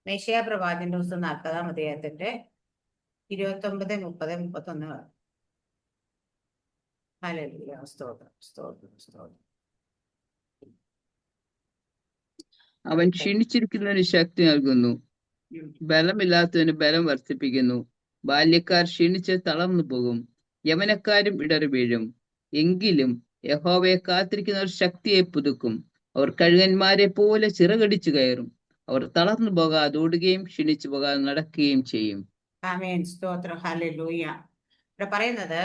മെശിയ പ്രവാചകന്റെ പുസ്തകം 40-ാം അധ്യായത്തിന്റെ 29, 30, 31. ഹല്ലേലൂയ. സ്തോത്രം, സ്തോത്രം, സ്തോത്രം. അവൻ ക്ഷീണിച്ചിരിക്കുന്നതിന് ശക്തി നൽകുന്നു, ബലമില്ലാത്തതിന് ബലം വർദ്ധിപ്പിക്കുന്നു. ബാല്യക്കാർ ക്ഷീണിച്ച് തളർന്നു പോകും, യവനക്കാരും ഇടറി വീഴും. എങ്കിലും യഹോവയെ കാത്തിരിക്കുന്നവർ ശക്തിയെ പുതുക്കും. അവർ കഴുകന്മാരെ പോലെ ചിറകടിച്ചു കയറും. അവർ തളർന്നു പോകാതെ ഓടുകയും ക്ഷീണിച്ചു പോകാതെ നടക്കുകയും ചെയ്യും. ആമേൻ. സ്തോത്രം. ഹല്ലേലൂയ. ഇവിടെ പറയുന്നത്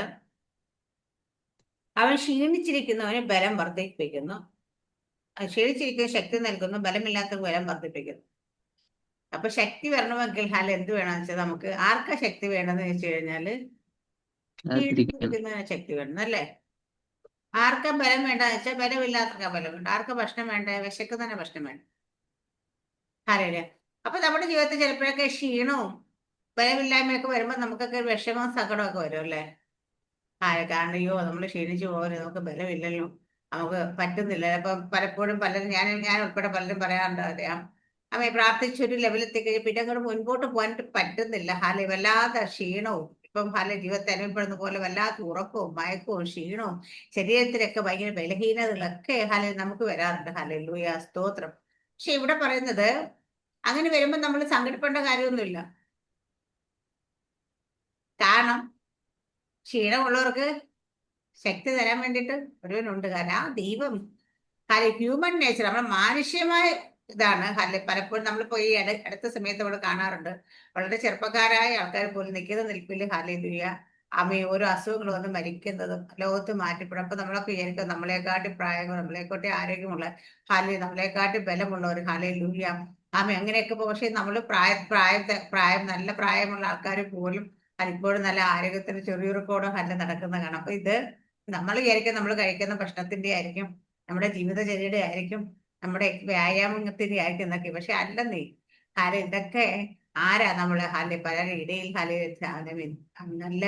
അവൻ ക്ഷീണിച്ചിരിക്കുന്നവന് ബലം വർദ്ധിപ്പിക്കുന്നു. ക്ഷീണിച്ചിരിക്കുന്ന ശക്തി നൽകുന്നു, ബലമില്ലാത്തവർക്ക് ബലം വർദ്ധിപ്പിക്കുന്നു. അപ്പൊ ശക്തി വരണമെങ്കിൽ എന്ത് വേണമെന്ന് വെച്ചാൽ നമുക്ക് ആർക്കാ ശക്തി വേണമെന്ന് വെച്ച് കഴിഞ്ഞാല് ക്ഷീണിച്ചിരിക്കുന്നതിന് ശക്തി വേണം അല്ലേ? ആർക്കാ ബലം വേണ്ടെന്ന് വെച്ചാൽ ബലമില്ലാത്തവർക്കാ ബലം വേണ്ട. ആർക്കാ ഭക്ഷണം വേണ്ട? വിശക്കുന്നതിന് ഭക്ഷണം വേണ്ട. ഹല്ലേലൂയ. അപ്പൊ നമ്മുടെ ജീവിതത്തിൽ ചിലപ്പോഴൊക്കെ ക്ഷീണവും ബലമില്ലായ്മയൊക്കെ വരുമ്പോൾ നമുക്കൊക്കെ വിഷമവും സങ്കടമൊക്കെ വരും അല്ലേ? കാരണം അയ്യോ നമ്മൾ ക്ഷീണിച്ചു പോകരുത്, നമുക്ക് ബലമില്ലല്ലോ, നമുക്ക് പറ്റുന്നില്ല. അപ്പൊ പലപ്പോഴും പലരും ഞാൻ ഉൾപ്പെടെ പലരും പറയാറുണ്ട്, അറിയാം, അമ്മ പ്രാർത്ഥിച്ചൊരു ലെവലെത്തി കഴിഞ്ഞ് പിന്നെ അങ്ങോട്ട് മുൻപോട്ട് പോകാൻ പറ്റുന്നില്ല. വല്ലാത്ത ക്ഷീണവും ഇപ്പം ജീവിതത്തെ അനുഭവപ്പെടുന്ന പോലെ വല്ലാത്ത ഉറക്കവും മയക്കവും ക്ഷീണവും ശരീരത്തിലൊക്കെ ഭയങ്കര ബലഹീനതകളൊക്കെ നമുക്ക് വരാറുണ്ട്. ഹല്ലേലൂയ. സ്തോത്രം. പക്ഷെ ഇവിടെ പറയുന്നത് അങ്ങനെ വരുമ്പോൾ നമ്മൾ സങ്കടപ്പെടേണ്ട കാര്യമൊന്നുമില്ല. കാരണം ക്ഷീണമുള്ളവർക്ക് ശക്തി തരാൻ വേണ്ടിയിട്ട് ഒരുവനുണ്ട്. കാരണം ആ ദൈവം ഹ്യൂമൻ നേച്ചർ, നമ്മുടെ മാനുഷ്യമായ ഇതാണ്. പലപ്പോഴും നമ്മളിപ്പോ ഈ അടുത്ത സമയത്ത് നമ്മൾ കാണാറുണ്ട്, വളരെ ചെറുപ്പക്കാരായ ആൾക്കാർ പോലും നിൽക്കുന്ന നിൽപ്പിൽ ഹല്ലേലൂയ ഓരോ അസുഖങ്ങൾ വന്ന് മരിക്കുന്നതും ലോകത്ത് മാറ്റിപ്പെടും. അപ്പൊ നമ്മളൊക്കെ വിചാരിക്കും നമ്മളെക്കാട്ടി പ്രായങ്ങൾ, നമ്മളെക്കാട്ടി ആരോഗ്യമുള്ള നമ്മളെക്കാട്ടി ബലമുള്ളവർ ഹല്ലേലൂയ അങ്ങനെയൊക്കെ പോകും. പക്ഷെ നമ്മൾ പ്രായം നല്ല പ്രായമുള്ള ആൾക്കാർ പോലും ഇപ്പോഴും നല്ല ആരോഗ്യത്തിന് ചെറിയൊരുക്കോടെ നടക്കുന്ന കാണാം. അപ്പൊ ഇത് നമ്മൾ വിചാരിക്കും നമ്മൾ കഴിക്കുന്ന ഭക്ഷണത്തിന്റെ ആയിരിക്കും, നമ്മുടെ ജീവിതചര്യയുടെ ആയിരിക്കും, നമ്മുടെ വ്യായാമത്തിന്റെ ആയിരിക്കും എന്നൊക്കെ. പക്ഷെ അല്ലെന്നേ. ഇതൊക്കെ ആരാ നമ്മള് പലരുടെ ഇടയിൽ നല്ല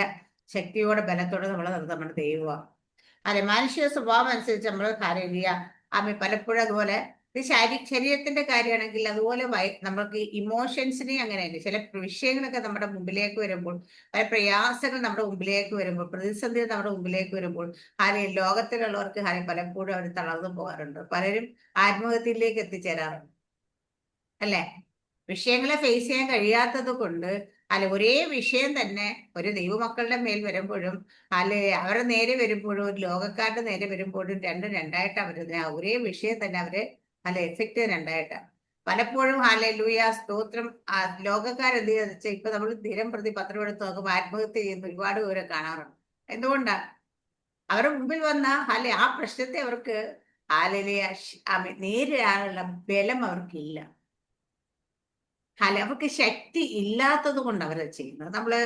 ശക്തിയോടെ ബലത്തോടെ നമ്മൾ നിർത്താൻ നമ്മുടെ ദൈവമാണ്. മനുഷ്യ സ്വഭാവം അനുസരിച്ച് നമ്മൾ പലപ്പോഴും അതുപോലെ ഇത് ശരീരത്തിന്റെ കാര്യമാണെങ്കിൽ അതുപോലെ നമ്മൾക്ക് ഇമോഷൻസിനെ അങ്ങനെയല്ലേ, ചില വിഷയങ്ങളൊക്കെ നമ്മുടെ മുമ്പിലേക്ക് വരുമ്പോൾ, പല പ്രയാസങ്ങൾ നമ്മുടെ മുമ്പിലേക്ക് വരുമ്പോൾ, പ്രതിസന്ധി നമ്മുടെ മുമ്പിലേക്ക് വരുമ്പോൾ ലോകത്തിലുള്ളവർക്ക് പലപ്പോഴും അവർ തളർന്നു പോകാറുണ്ട്. പലരും ആത്മഹത്യയിലേക്ക് എത്തിച്ചേരാറുണ്ട് അല്ലെ? വിഷയങ്ങളെ ഫേസ് ചെയ്യാൻ കഴിയാത്തത് കൊണ്ട് ഒരേ വിഷയം തന്നെ ഒരു ദൈവമക്കളുടെ മേൽ വരുമ്പോഴും അവരുടെ നേരെ വരുമ്പോഴും ഒരു ലോകക്കാരുടെ നേരെ വരുമ്പോഴും രണ്ടും രണ്ടായിട്ടാണ് വരുന്നത്. ഒരേ വിഷയം തന്നെ അവര് എഫക്റ്റ് രണ്ടായിട്ടാണ്. പലപ്പോഴും ഹല്ലേലൂയ സ്തോത്രം. ലോകക്കാരെന്ത് ചെയ്യാന്ന് വെച്ചാൽ ഇപ്പൊ നമ്മൾ ദിനം പ്രതി പത്രം എടുത്ത് നോക്കുമ്പോൾ ആത്മഹത്യ ചെയ്യുന്ന ഒരുപാട് പേരെ കാണാറുണ്ട്. എന്തുകൊണ്ടാ? അവരുടെ മുമ്പിൽ വന്ന ആ പ്രശ്നത്തെ അവർക്ക് നേരിടാനുള്ള ബലം അവർക്കില്ല. അവർക്ക് ശക്തി ഇല്ലാത്തത് കൊണ്ട് അവരത് ചെയ്യുന്നത്. നമ്മള്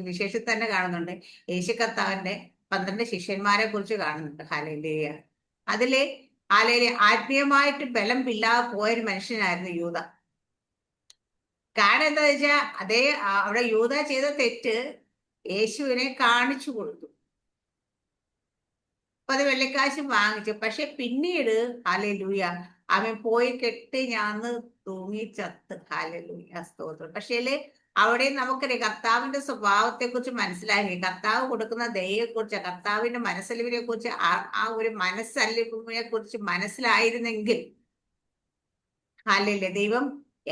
വിശേഷത്തിൽ തന്നെ കാണുന്നുണ്ട്, യേശു കർത്താവിന്റെ 12 ശിഷ്യന്മാരെ കുറിച്ച് കാണുന്നുണ്ട്. ഹല്ലേലൂയ. അതില് ആത്മീയമായിട്ട് ബലം ഇല്ലാതെ പോയൊരു മനുഷ്യനായിരുന്നു യൂദ. കാരണം എന്താ വെച്ചാൽ അവിടെ യൂദ ചെയ്ത തെറ്റ് യേശുവിനെ കാണിച്ചു കൊടുത്തു, 10 വെള്ളിക്കാശ് വാങ്ങിച്ചു. പക്ഷെ പിന്നീട് ഹല്ലേലൂയ അവൻ പോയി കെട്ടി ഞാന്ന് തൂങ്ങി ചത്ത്. ഹല്ലേലൂയ സ്തോത്രം. പക്ഷേ അവിടെ നമുക്കറിയാം കർത്താവിന്റെ സ്വഭാവത്തെ കുറിച്ച് മനസ്സിലാക്കി, കർത്താവ് കൊടുക്കുന്ന ദയയെ കുറിച്ച്, കർത്താവിന്റെ മനസ്സലിവിനെ കുറിച്ച്, ആ ഒരു മനസ്സലിവിനെ കുറിച്ച് മനസ്സിലായിരുന്നെങ്കിൽ ദൈവം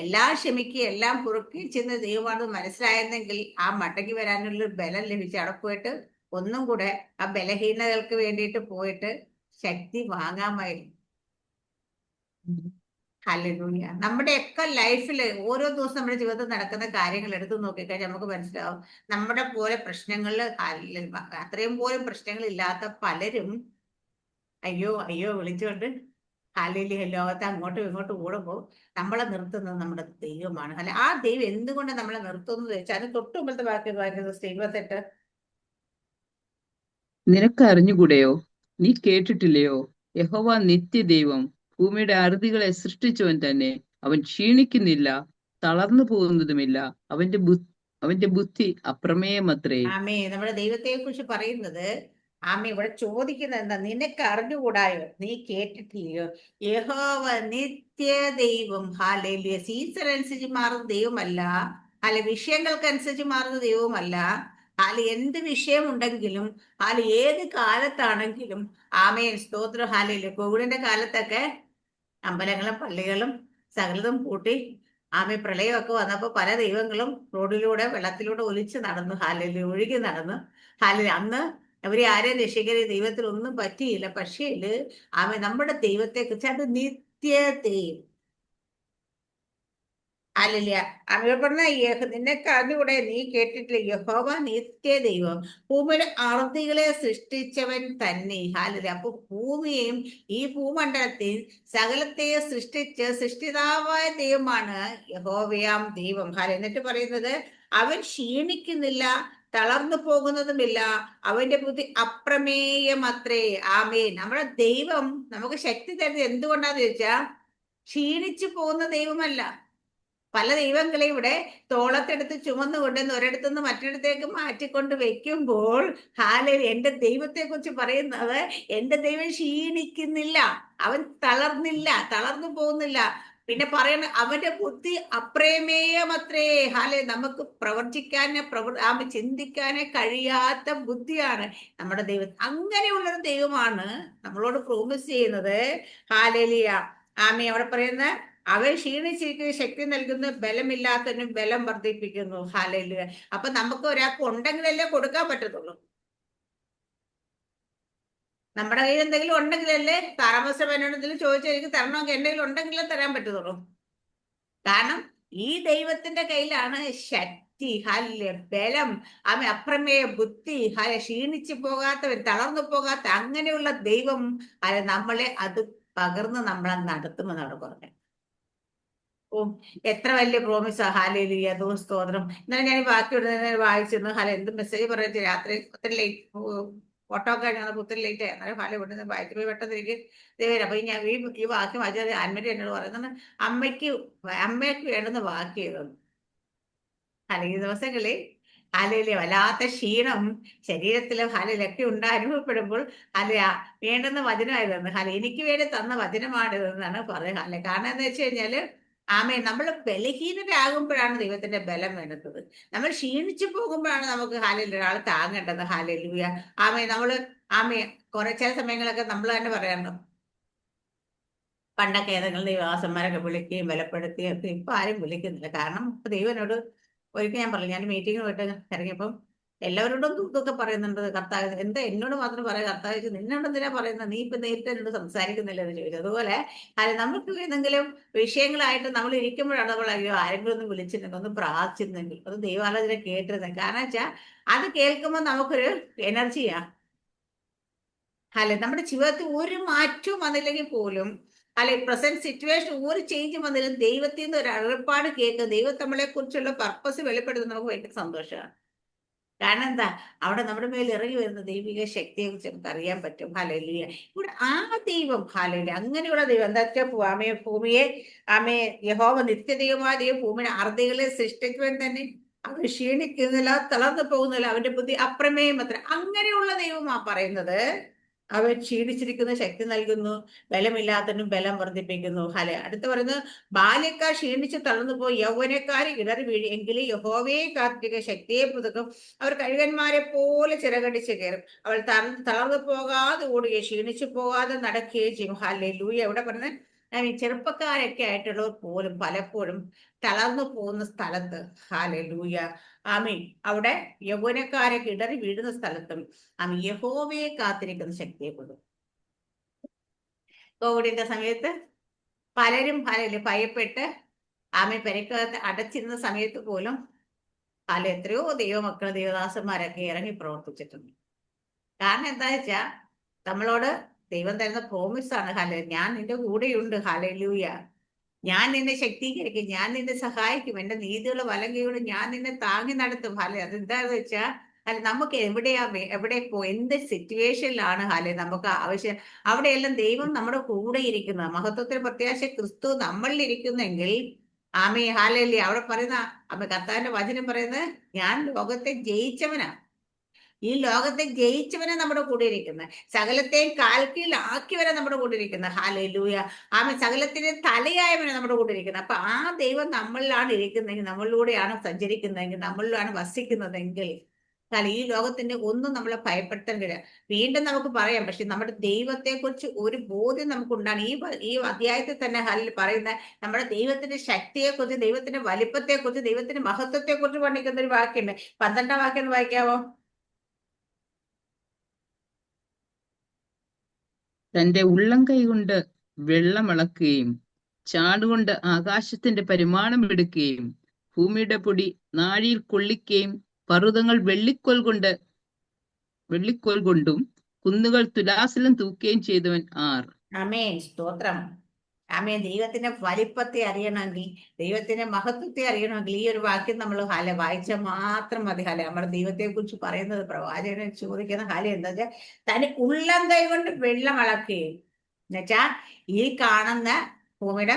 എല്ലാം ക്ഷമിക്കുക, എല്ലാം പൊറുക്കുകയും ചെയ്യുന്ന ദൈവമാണെന്ന് മനസ്സിലായിരുന്നെങ്കിൽ ആ മടങ്ങി വരാനുള്ള ബലം ലഭിച്ച് അവിടെ പോയിട്ട് ഒന്നും കൂടെ ആ ബലഹീനതകൾക്ക് വേണ്ടിയിട്ട് പോയിട്ട് ശക്തി വാങ്ങാമായിരുന്നു. ഹല്ലേലൂയ. നമ്മുടെയൊക്കെ ലൈഫിൽ ഓരോ ദിവസം നമ്മുടെ ജീവിതത്തിൽ നടക്കുന്ന കാര്യങ്ങൾ എടുത്തു നോക്കിക്കഴിഞ്ഞാൽ നമുക്ക് മനസ്സിലാവും, നമ്മുടെ പോലെ പ്രശ്നങ്ങൾ അത്രയും പോലും പ്രശ്നങ്ങൾ ഇല്ലാത്ത പലരും അയ്യോ അയ്യോ വിളിച്ചുകൊണ്ട് ലോകത്തെ അങ്ങോട്ടും ഇങ്ങോട്ടും ഓടുമ്പോൾ നമ്മളെ നിർത്തുന്നത് നമ്മുടെ ദൈവമാണ്. ആ ദൈവം എന്തുകൊണ്ട് നമ്മളെ നിർത്തുന്നത് വെച്ചാൽ അതിന് തൊട്ട് മുമ്പത്തെ വാക്യം 28. നിനക്ക് അറിഞ്ഞുകൂടെയോ? നീ കേട്ടിട്ടില്ലയോ? യഹോവ നിത്യദൈവം, ഭൂമിയുടെ അറുതികളെ സൃഷ്ടിച്ചവൻ തന്നെ. അവൻ ക്ഷീണിക്കുന്നില്ല, തളർന്നു പോകുന്നതുമില്ല. അവന്റെ ബുദ്ധി അപ്രമേയമത്രേ. നമ്മുടെ ദൈവത്തെ കുറിച്ച് പറയുന്നത് ആമ ഇവിടെ ചോദിക്കുന്നത് എന്താ? നിനക്ക് അറിഞ്ഞുകൂടായോ? നീ കേട്ടിട്ടില്ലയോ? യഹോവ നിത്യ ദൈവം. ഹാലേലൂയ. സീസൺ അനുസരിച്ച് മാറുന്ന ദൈവമല്ല, അല്ല വിഷയങ്ങൾക്കനുസരിച്ച് മാറുന്ന ദൈവമല്ല. എന്ത് വിഷയം ഉണ്ടെങ്കിലും ഏത് കാലത്താണെങ്കിലും ആമേൻ സ്തോത്രം. കോവിഡിന്റെ കാലത്തൊക്കെ അമ്പലങ്ങളും പള്ളികളും സകലതും പൂട്ടി പ്രളയമൊക്കെ വന്നപ്പോ പല ദൈവങ്ങളും റോഡിലൂടെ വെള്ളത്തിലൂടെ ഒലിച്ച് നടന്നു. ഒഴുകി നടന്നു. അന്ന് അവരെ ആരെയും രക്ഷിക്കാൻ ദൈവത്തിൽ ഒന്നും പറ്റിയില്ല. പക്ഷേ നമ്മുടെ ദൈവത്തെ കുറിച്ച് അത് നിത്യതയും. അല്ലല്ല അവർ പറഞ്ഞ നിനക്ക് അറിഞ്ഞുകൂടെ? നീ കേട്ടിട്ടില്ല? യഹോവ നിത്യ ദൈവം, ഭൂമിയുടെ അറുതികളെ സൃഷ്ടിച്ചവൻ തന്നെ. അപ്പൊ ഭൂമിയെയും ഈ ഭൂമണ്ഡലത്തിൽ സകലത്തെയും സൃഷ്ടിച്ച് സൃഷ്ടിതാവായ ദൈവമാണ് യഹോവയാം ദൈവം. എന്നിട്ട് പറയുന്നത് അവൻ ക്ഷീണിക്കുന്നില്ല, തളർന്നു പോകുന്നതുമില്ല, അവന്റെ ബുദ്ധി അപ്രമേയമത്രേ. ആമേൻ. നമ്മുടെ ദൈവം നമുക്ക് ശക്തി തരുന്നത് എന്തുകൊണ്ടാന്ന് ചോദിച്ചാ ക്ഷീണിച്ചു പോകുന്ന ദൈവമല്ല. പല ദൈവങ്ങളെ ഇവിടെ തോളത്തെടുത്ത് ചുമന്നു കൊണ്ടുവന്ന് ഒരിടത്തുനിന്ന് മറ്റൊരിടത്തേക്ക് മാറ്റിക്കൊണ്ട് വെക്കുമ്പോൾ എന്റെ ദൈവത്തെ കുറിച്ച് പറയുന്നത് എന്റെ ദൈവം ക്ഷീണിക്കുന്നില്ല, അവൻ തളർന്നില്ല, തളർന്നു പോകുന്നില്ല. പിന്നെ പറയണ അവന്റെ ബുദ്ധി അപ്രമേയമത്രേ. നമുക്ക് പ്രവർത്തിക്കാന് ചിന്തിക്കാനേ കഴിയാത്ത ബുദ്ധിയാണ് നമ്മുടെ ദൈവം. അങ്ങനെയുള്ളൊരു ദൈവമാണ് നമ്മളോട് പ്രോമിസ് ചെയ്യുന്നത്. ഹാലേലിയ. അവിടെ പറയുന്ന അവൻ ക്ഷീണിച്ചിരിക്കുന്ന ശക്തി നൽകുന്നു, ബലമില്ലാത്തതിനും ബലം വർദ്ധിപ്പിക്കുന്നു. ഹാലേലൂയ. അപ്പൊ നമുക്ക് ഒരാൾക്ക് ഉണ്ടെങ്കിലല്ലേ കൊടുക്കാൻ പറ്റത്തുള്ളൂ. നമ്മുടെ കയ്യിൽ എന്തെങ്കിലും ഉണ്ടെങ്കിലല്ലേ, താമസം എന്നോട് എന്തെങ്കിലും ചോദിച്ചാൽ എനിക്ക് തരണമെങ്കിൽ എന്തെങ്കിലും ഉണ്ടെങ്കിലേ തരാൻ പറ്റത്തുള്ളൂ. കാരണം ഈ ദൈവത്തിന്റെ കയ്യിലാണ് ശക്തി, ബലം, അപ്രമേയ ബുദ്ധി, ക്ഷീണിച്ചു പോകാത്തവൻ, തളർന്നു പോകാത്ത അങ്ങനെയുള്ള ദൈവം നമ്മളെ അത് പകർന്ന് നമ്മളെ നടത്തുമെന്നാണ് പറഞ്ഞത്. എത്ര വലിയ പ്രോമിസാ. ഹാലേലൂയ. സ്തോത്രം. ഇന്നലെ ഞാൻ ബാക്കി വായിച്ചിരുന്നു. എന്ത് മെസ്സേജ് പറയുന്നത്? രാത്രി ഒത്തിരി ലേറ്റ് ഫോട്ടോ ഒക്കെ കഴിഞ്ഞാൽ ഒത്തിരി ലേറ്റ് ആയി. എന്നാലും വിടുന്നത് വായിച്ചു പെട്ടെന്ന് എനിക്ക് വരും. അപ്പൊ ഞാൻ ഈ വാക്യം വായിച്ചത് ആൻമരി എന്നോട് പറയുന്നത് അമ്മയ്ക്ക് വേണ്ടുന്ന വാക്ക് ചെയ്തത്. ഈ ദിവസങ്ങളിൽ വല്ലാത്ത ക്ഷീണം ശരീരത്തിലും ഒക്കെ അനുഭവപ്പെടുമ്പോൾ വേണ്ടുന്ന വചനമായിരുന്നു. എനിക്ക് വേണ്ടി തന്ന വചനമാണിതെന്നാണ് പറയുന്നത്. കാരണം എന്താ വെച്ച് കഴിഞ്ഞാല് നമ്മൾ ബലഹീനരാകുമ്പോഴാണ് ദൈവത്തിന്റെ ബലം വേണ്ടത്. നമ്മൾ ക്ഷീണിച്ചു പോകുമ്പോഴാണ് നമുക്ക് ഒരാൾ താങ്ങേണ്ടത്. ഹാലൂയ. നമ്മള് ചില സമയങ്ങളൊക്കെ നമ്മൾ തന്നെ പറയാറുണ്ട്, പണ്ടൊക്കെ ഏതെങ്കിലും ദൈവദാസന്മാരൊക്കെ വിളിക്കുകയും ബലപ്പെടുത്തുകയും ഒക്കെ ഇപ്പൊ ആരും വിളിക്കുന്നില്ല. കാരണം ഇപ്പൊ ദൈവനോട് ഒരിക്കൽ ഞാൻ പറഞ്ഞു, ഞാൻ മീറ്റിങ്ങിന് പോയിട്ട് ഇറങ്ങിയപ്പം എല്ലാവരോടും ഇതൊക്കെ പറയുന്നുണ്ട്. കർത്താവ് എന്താ എന്നോട് മാത്രം പറയാം? കർത്താവ് നിന്നോട് എന്തിനാ പറയുന്നത്? നീ ഇപ്പൊ നേരിട്ട് എന്നോട് സംസാരിക്കുന്നില്ല എന്ന് ചോദിച്ചു. അതുപോലെ നമുക്ക് എന്തെങ്കിലും വിഷയങ്ങളായിട്ട് നമ്മൾ ഇരിക്കുമ്പോഴാണ് നമ്മൾ അയ്യോ ആരെങ്കിലും ഒന്ന് വിളിച്ചിരുന്നെങ്കിൽ, ഒന്ന് പ്രാർത്ഥിച്ചിരുന്നെങ്കിൽ, അത് ദൈവാലോചന കേട്ടിരുന്നെങ്കിൽ. കാരണം വെച്ചാൽ അത് കേൾക്കുമ്പോൾ നമുക്കൊരു എനർജിയാ. നമ്മുടെ ജീവിതത്തിൽ ഒരു മാറ്റവും വന്നില്ലെങ്കിൽ പോലും പ്രസന്റ് സിറ്റുവേഷൻ ഒരു ചേഞ്ച് വന്നില്ല, ദൈവത്തിൽ നിന്ന് ഒരു അഴപ്പാട് കേൾക്കുക, ദൈവം നമ്മളെ കുറിച്ചുള്ള പർപ്പസ് വെളിപ്പെടുത്തുന്നത് നമുക്ക് ഭയങ്കര സന്തോഷമാണ്. കാരണം എന്താ? അവിടെ നമ്മുടെ മേൽ ഇറങ്ങി വരുന്ന ദൈവിക ശക്തിയെ കുറിച്ച് നമുക്ക് അറിയാൻ പറ്റും. ഹല്ലേലൂയ. ഇവിടെ ആ ദൈവം അങ്ങനെയുള്ള ദൈവം എന്താ വെച്ചാൽ ഭൂമിയെ യഹോവ നിത്യദൈവമായ ദൈവം ഭൂമിയുടെ അറുതികളെ സൃഷ്ടിക്കുവാൻ തന്നെ അവൻ ക്ഷീണിക്കുന്നില്ല, തളർന്നു പോകുന്നില്ല, അവന്റെ ബുദ്ധി അപ്രമേയം അത്ര. അങ്ങനെയുള്ള ദൈവമാ പറയുന്നത് അവൻ ക്ഷീണിച്ചിരിക്കുന്ന ശക്തി നൽകുന്നു, ബലമില്ലാത്തതിനും ബലം വർദ്ധിപ്പിക്കുന്നു. അടുത്ത് പറയുന്നത് ബാല്യക്കാർ ക്ഷീണിച്ച് തളർന്നു പോയി, യൗവനക്കാർ ഇടറി വീഴി, എങ്കിലും യഹോവയെ കാത്തിരിക്കുക ശക്തിയെ പുതുക്കും. അവർ കഴുകന്മാരെ പോലെ ചിറകടിച്ച് കയറും. അവൾ തളർന്നു പോകാതെ ഓടുകയും ക്ഷീണിച്ചു പോകാതെ നടക്കുകയും ചെയ്യും. ഹല്ലേലൂയ. എവിടെ പറഞ്ഞത് ചെറുപ്പക്കാരൊക്കെ ആയിട്ടുള്ളവർ പോലും പലപ്പോഴും തളർന്നു പോകുന്ന സ്ഥലത്ത് ഹല്ലേലൂയ അവിടെ യൗവനക്കാരൊക്കെ ഇടറി വീഴുന്ന സ്ഥലത്തും യഹോവയെ കാത്തിരിക്കുന്ന ശക്തിയെ കൊടുക്കും. കോവിഡിന്റെ സമയത്ത് പലരും ഭയപ്പെട്ട് പെരക്കകത്ത് അടച്ചിരുന്ന സമയത്ത് പോലും എത്രയോ ദൈവമക്കൾ, ദൈവദാസന്മാരൊക്കെ ഇറങ്ങി പ്രവർത്തിച്ചിട്ടുണ്ട്. കാരണം എന്താ വെച്ചാ നമ്മളോട് ദൈവം തരുന്ന പ്രോമിസാണ്. ഞാൻ നിന്റെ കൂടെയുണ്ട്. ഹല്ലേലൂയ. ഞാൻ നിന്നെ ശക്തീകരിക്കും, ഞാൻ നിന്നെ സഹായിക്കും, എന്റെ നീതിയുള്ള വലങ്കയോട് ഞാൻ നിന്നെ താങ്ങി നടത്തും. അതെന്താന്ന് വെച്ചാ നമുക്ക് എവിടെ എന്ത് സിറ്റുവേഷനിലാണ് നമുക്ക് ആവശ്യം, അവിടെയെല്ലാം ദൈവം നമ്മുടെ കൂടെ ഇരിക്കുന്ന മഹത്വത്തിൽ പ്രത്യാശ ക്രിസ്തു നമ്മളിൽ ഇരിക്കുന്നെങ്കിൽ ഹാലല്ലേ അവിടെ പറയുന്ന കർത്താവിന്റെ വചനം പറയുന്നത് ഞാൻ ലോകത്തെ ജയിച്ചവനാ. ഈ ലോകത്തെ ജയിച്ചവനെ നമ്മുടെ കൂടെ ഇരിക്കുന്നത്, സകലത്തെയും കാൽക്കീഴിലാക്കിയവനെ നമ്മുടെ കൂടെ ഇരിക്കുന്നത്. ഹല്ലേലൂയ. ആമേൻ. സകലത്തിന്റെ തലയായവനെ നമ്മുടെ കൂടെ ഇരിക്കുന്നത്. അപ്പൊ ആ ദൈവം നമ്മളിലാണ് ഇരിക്കുന്നതെങ്കിൽ, നമ്മളിലൂടെയാണ് സഞ്ചരിക്കുന്നതെങ്കിൽ, നമ്മളിലാണ് വസിക്കുന്നതെങ്കിൽ, ഈ ലോകത്തിന്റെ ഒന്നും നമ്മളെ ഭയപ്പെടുത്താൻ കഴിയില്ല. വീണ്ടും നമുക്ക് പറയാം, പക്ഷെ നമ്മുടെ ദൈവത്തെ കുറിച്ച് ഒരു ബോധ്യം നമുക്കുണ്ടാണ്. ഈ അധ്യായത്തിൽ തന്നെ ഹല്ലിൽ പറയുന്ന നമ്മുടെ ദൈവത്തിന്റെ ശക്തിയെക്കുറിച്ച്, ദൈവത്തിന്റെ വലിപ്പത്തെക്കുറിച്ച്, ദൈവത്തിന്റെ മഹത്വത്തെക്കുറിച്ച് പഠിക്കുന്ന ഒരു വാക്യമുണ്ട്. 12-ാം വാക്യം ഒന്ന് വായിക്കാവോ? തന്റെ ഉള്ളംകൈ കൊണ്ട് വെള്ളം അളക്കുകയും ചാടുകൊണ്ട് ആകാശത്തിന്റെ പരിമാണം എടുക്കുകയും ഭൂമിയുടെ പൊടി നാഴിയിൽ കൊള്ളിക്കുകയും പർവ്വതങ്ങൾ വെള്ളിക്കോൽ കൊണ്ടും കുന്നുകൾ തുലാസിലും തൂക്കുകയും ചെയ്തവൻ ആർ? ആമേൻ. സ്തോത്രം. ആമേൻ. ദൈവത്തിന്റെ വലിപ്പത്തെ അറിയണമെങ്കിൽ, ദൈവത്തിന്റെ മഹത്വത്തെ അറിയണമെങ്കിൽ ഈ ഒരു വാക്യം നമ്മൾ വായിച്ചാൽ മാത്രം മതി. നമ്മുടെ ദൈവത്തെ കുറിച്ച് പറയുന്നത്, പ്രവാചകനെ ചോദിക്കുന്ന എന്താ വെച്ചാൽ, തന്റെ ഉള്ളം കൈ കൊണ്ട് വെള്ളം അളക്കുകയും, എന്നുവെച്ചാ ഈ കാണുന്ന ഭൂമിയുടെ